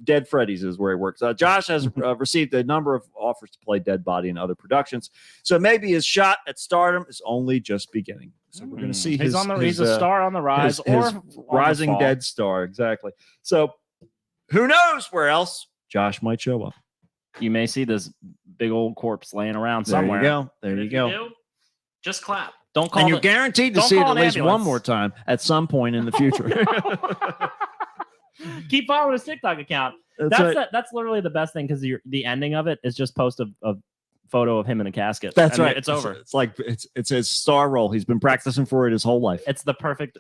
Dead Freddy's is where he works. Josh has received a number of offers to play Dead Body in other productions. So maybe his shot at stardom is only just beginning. So we're going to see he's a star on the rise, his rising dead star. Exactly. So who knows where else Josh might show up. You may see this big old corpse laying around somewhere. There you go. Just clap. Don't call. And you're guaranteed to see it at least ambulance. one more time at some point in the future. Keep following his TikTok account. That's literally the best thing because the ending of it is just post a photo of him in a casket. That's right. It's over. It's like it's his star role. He's been practicing for it his whole life. It's the perfect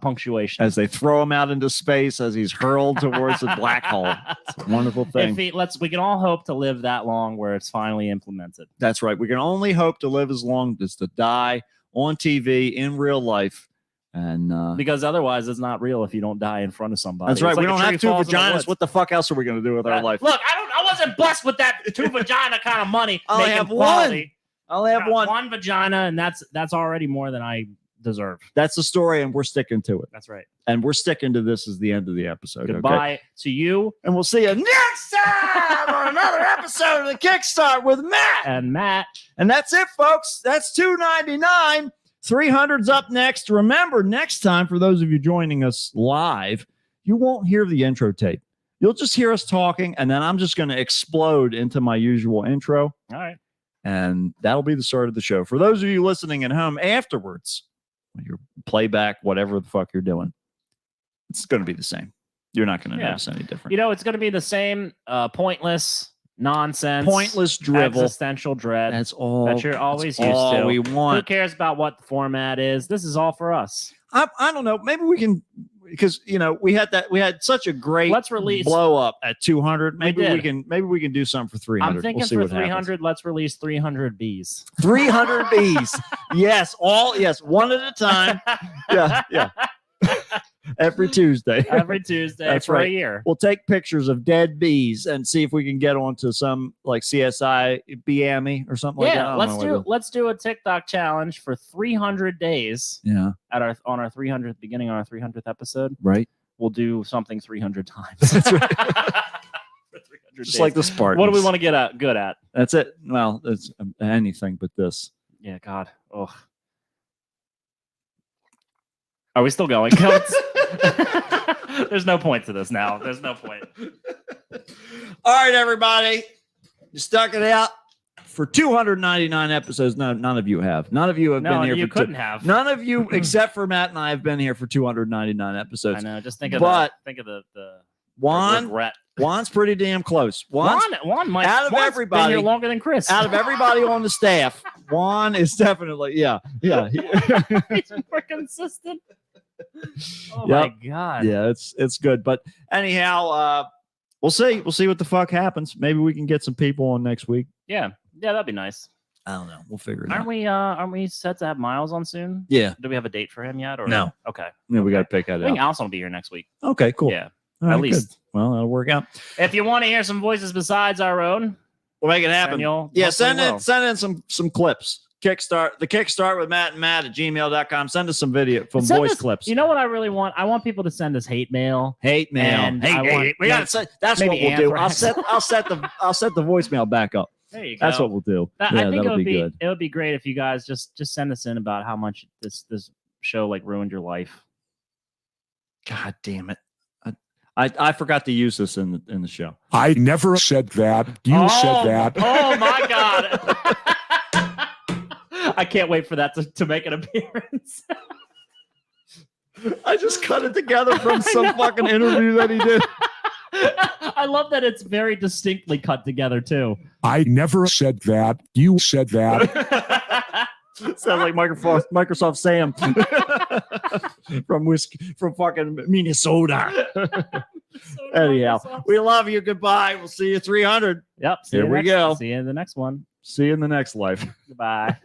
punctuation as they throw him out into space as he's hurled towards a black hole. It's a wonderful thing. We can all hope to live that long where it's finally implemented. That's right. We can only hope to live as long as to die on TV in real life. And because otherwise it's not real if you don't die in front of somebody. That's right. It's we like don't have two vaginas. What the fuck else are we going to do with our life? Look, I wasn't blessed with that two vagina kind of money. I only have one. I only have one vagina, and that's already more than I deserve. That's the story, and we're sticking to it. That's right. And we're sticking to this as the end of the episode. Goodbye to you. And we'll see you next time on another episode of the Kickstart with Matt. And that's it, folks. That's $2.99. 300's up next. Remember, next time, for those of you joining us live, you won't hear the intro tape. You'll just hear us talking, and then I'm just going to explode into my usual intro. All right. And that'll be the start of the show. For those of you listening at home afterwards, your playback, whatever the fuck you're doing, it's going to be the same. You're not going to notice any different. It's going to be the same pointless nonsense, pointless drivel, existential dread. That's all that you're always used all to. We want. Who cares about what the format is? This is all for us. I don't know. Maybe we can, because we had such a great blow up at 200. Maybe we can do something for 300. I'm thinking for 300. Let's release 300 bees. 300 bees. Yes, one at a time. Yeah. Every Tuesday. That's for a year. We'll take pictures of dead bees and see if we can get onto some like CSI Bee-Amy or something like that. Yeah, let's do a TikTok challenge for 300 days. Yeah. On our 300th beginning on our 300th episode. Right. We'll do something 300 times. That's right. Just like the Spartans. What do we want to get good at? That's it. Well, it's anything but this. Yeah, God. Oh. Are we still going? There's no point to this now. There's no point. All right, everybody. You stuck it out for 299 episodes. No, none of you have. None of you have No, been here you for couldn't have. None of you, except for Matt and I, have been here for 299 episodes. I know. Just think of the Juan, regret. Juan's pretty damn close. Juan might out of Juan's everybody been here longer than Chris. Out of everybody on the staff, Juan is definitely yeah. He's more consistent. Oh Yep. my god. Yeah, it's good. But anyhow, we'll see. We'll see what the fuck happens. Maybe we can get some people on next week. Yeah, that'd be nice. I don't know. We'll figure it out. Aren't we set to have Miles on soon? Yeah. Do we have a date for him yet? Or No. Okay. Yeah, we got to pick that I think out. Allison will be here next week. Okay, cool. Yeah. All right, at least. good. Well, that'll work out. If you want to hear some voices besides our own, We'll make it happen. Yeah, send in some clips. Kickstart with Matt and Matt at gmail.com. Send us some voice clips. You know what I really want? I want people to send us hate mail. Hate mail. And I want- We got to. That's what maybe we'll do. anthrax. I'll set the voicemail back up. There you go. That's what we'll do. I Yeah, think it that'll would be good. It would be great if you guys just send us in about how much this show like ruined your life. God damn it! I forgot to use this in the show. I never said that. You said that. Oh my god! I can't wait for that to make an appearance. I just cut it together from some fucking interview that he did. I love that it's very distinctly cut together too. I never said that. You said that. Sounds like Microsoft Sam from fucking Minnesota. Anyhow, we love you. Goodbye. We'll see you 300. Yep. Here we go. See you in the next one. See you in the next life. Goodbye.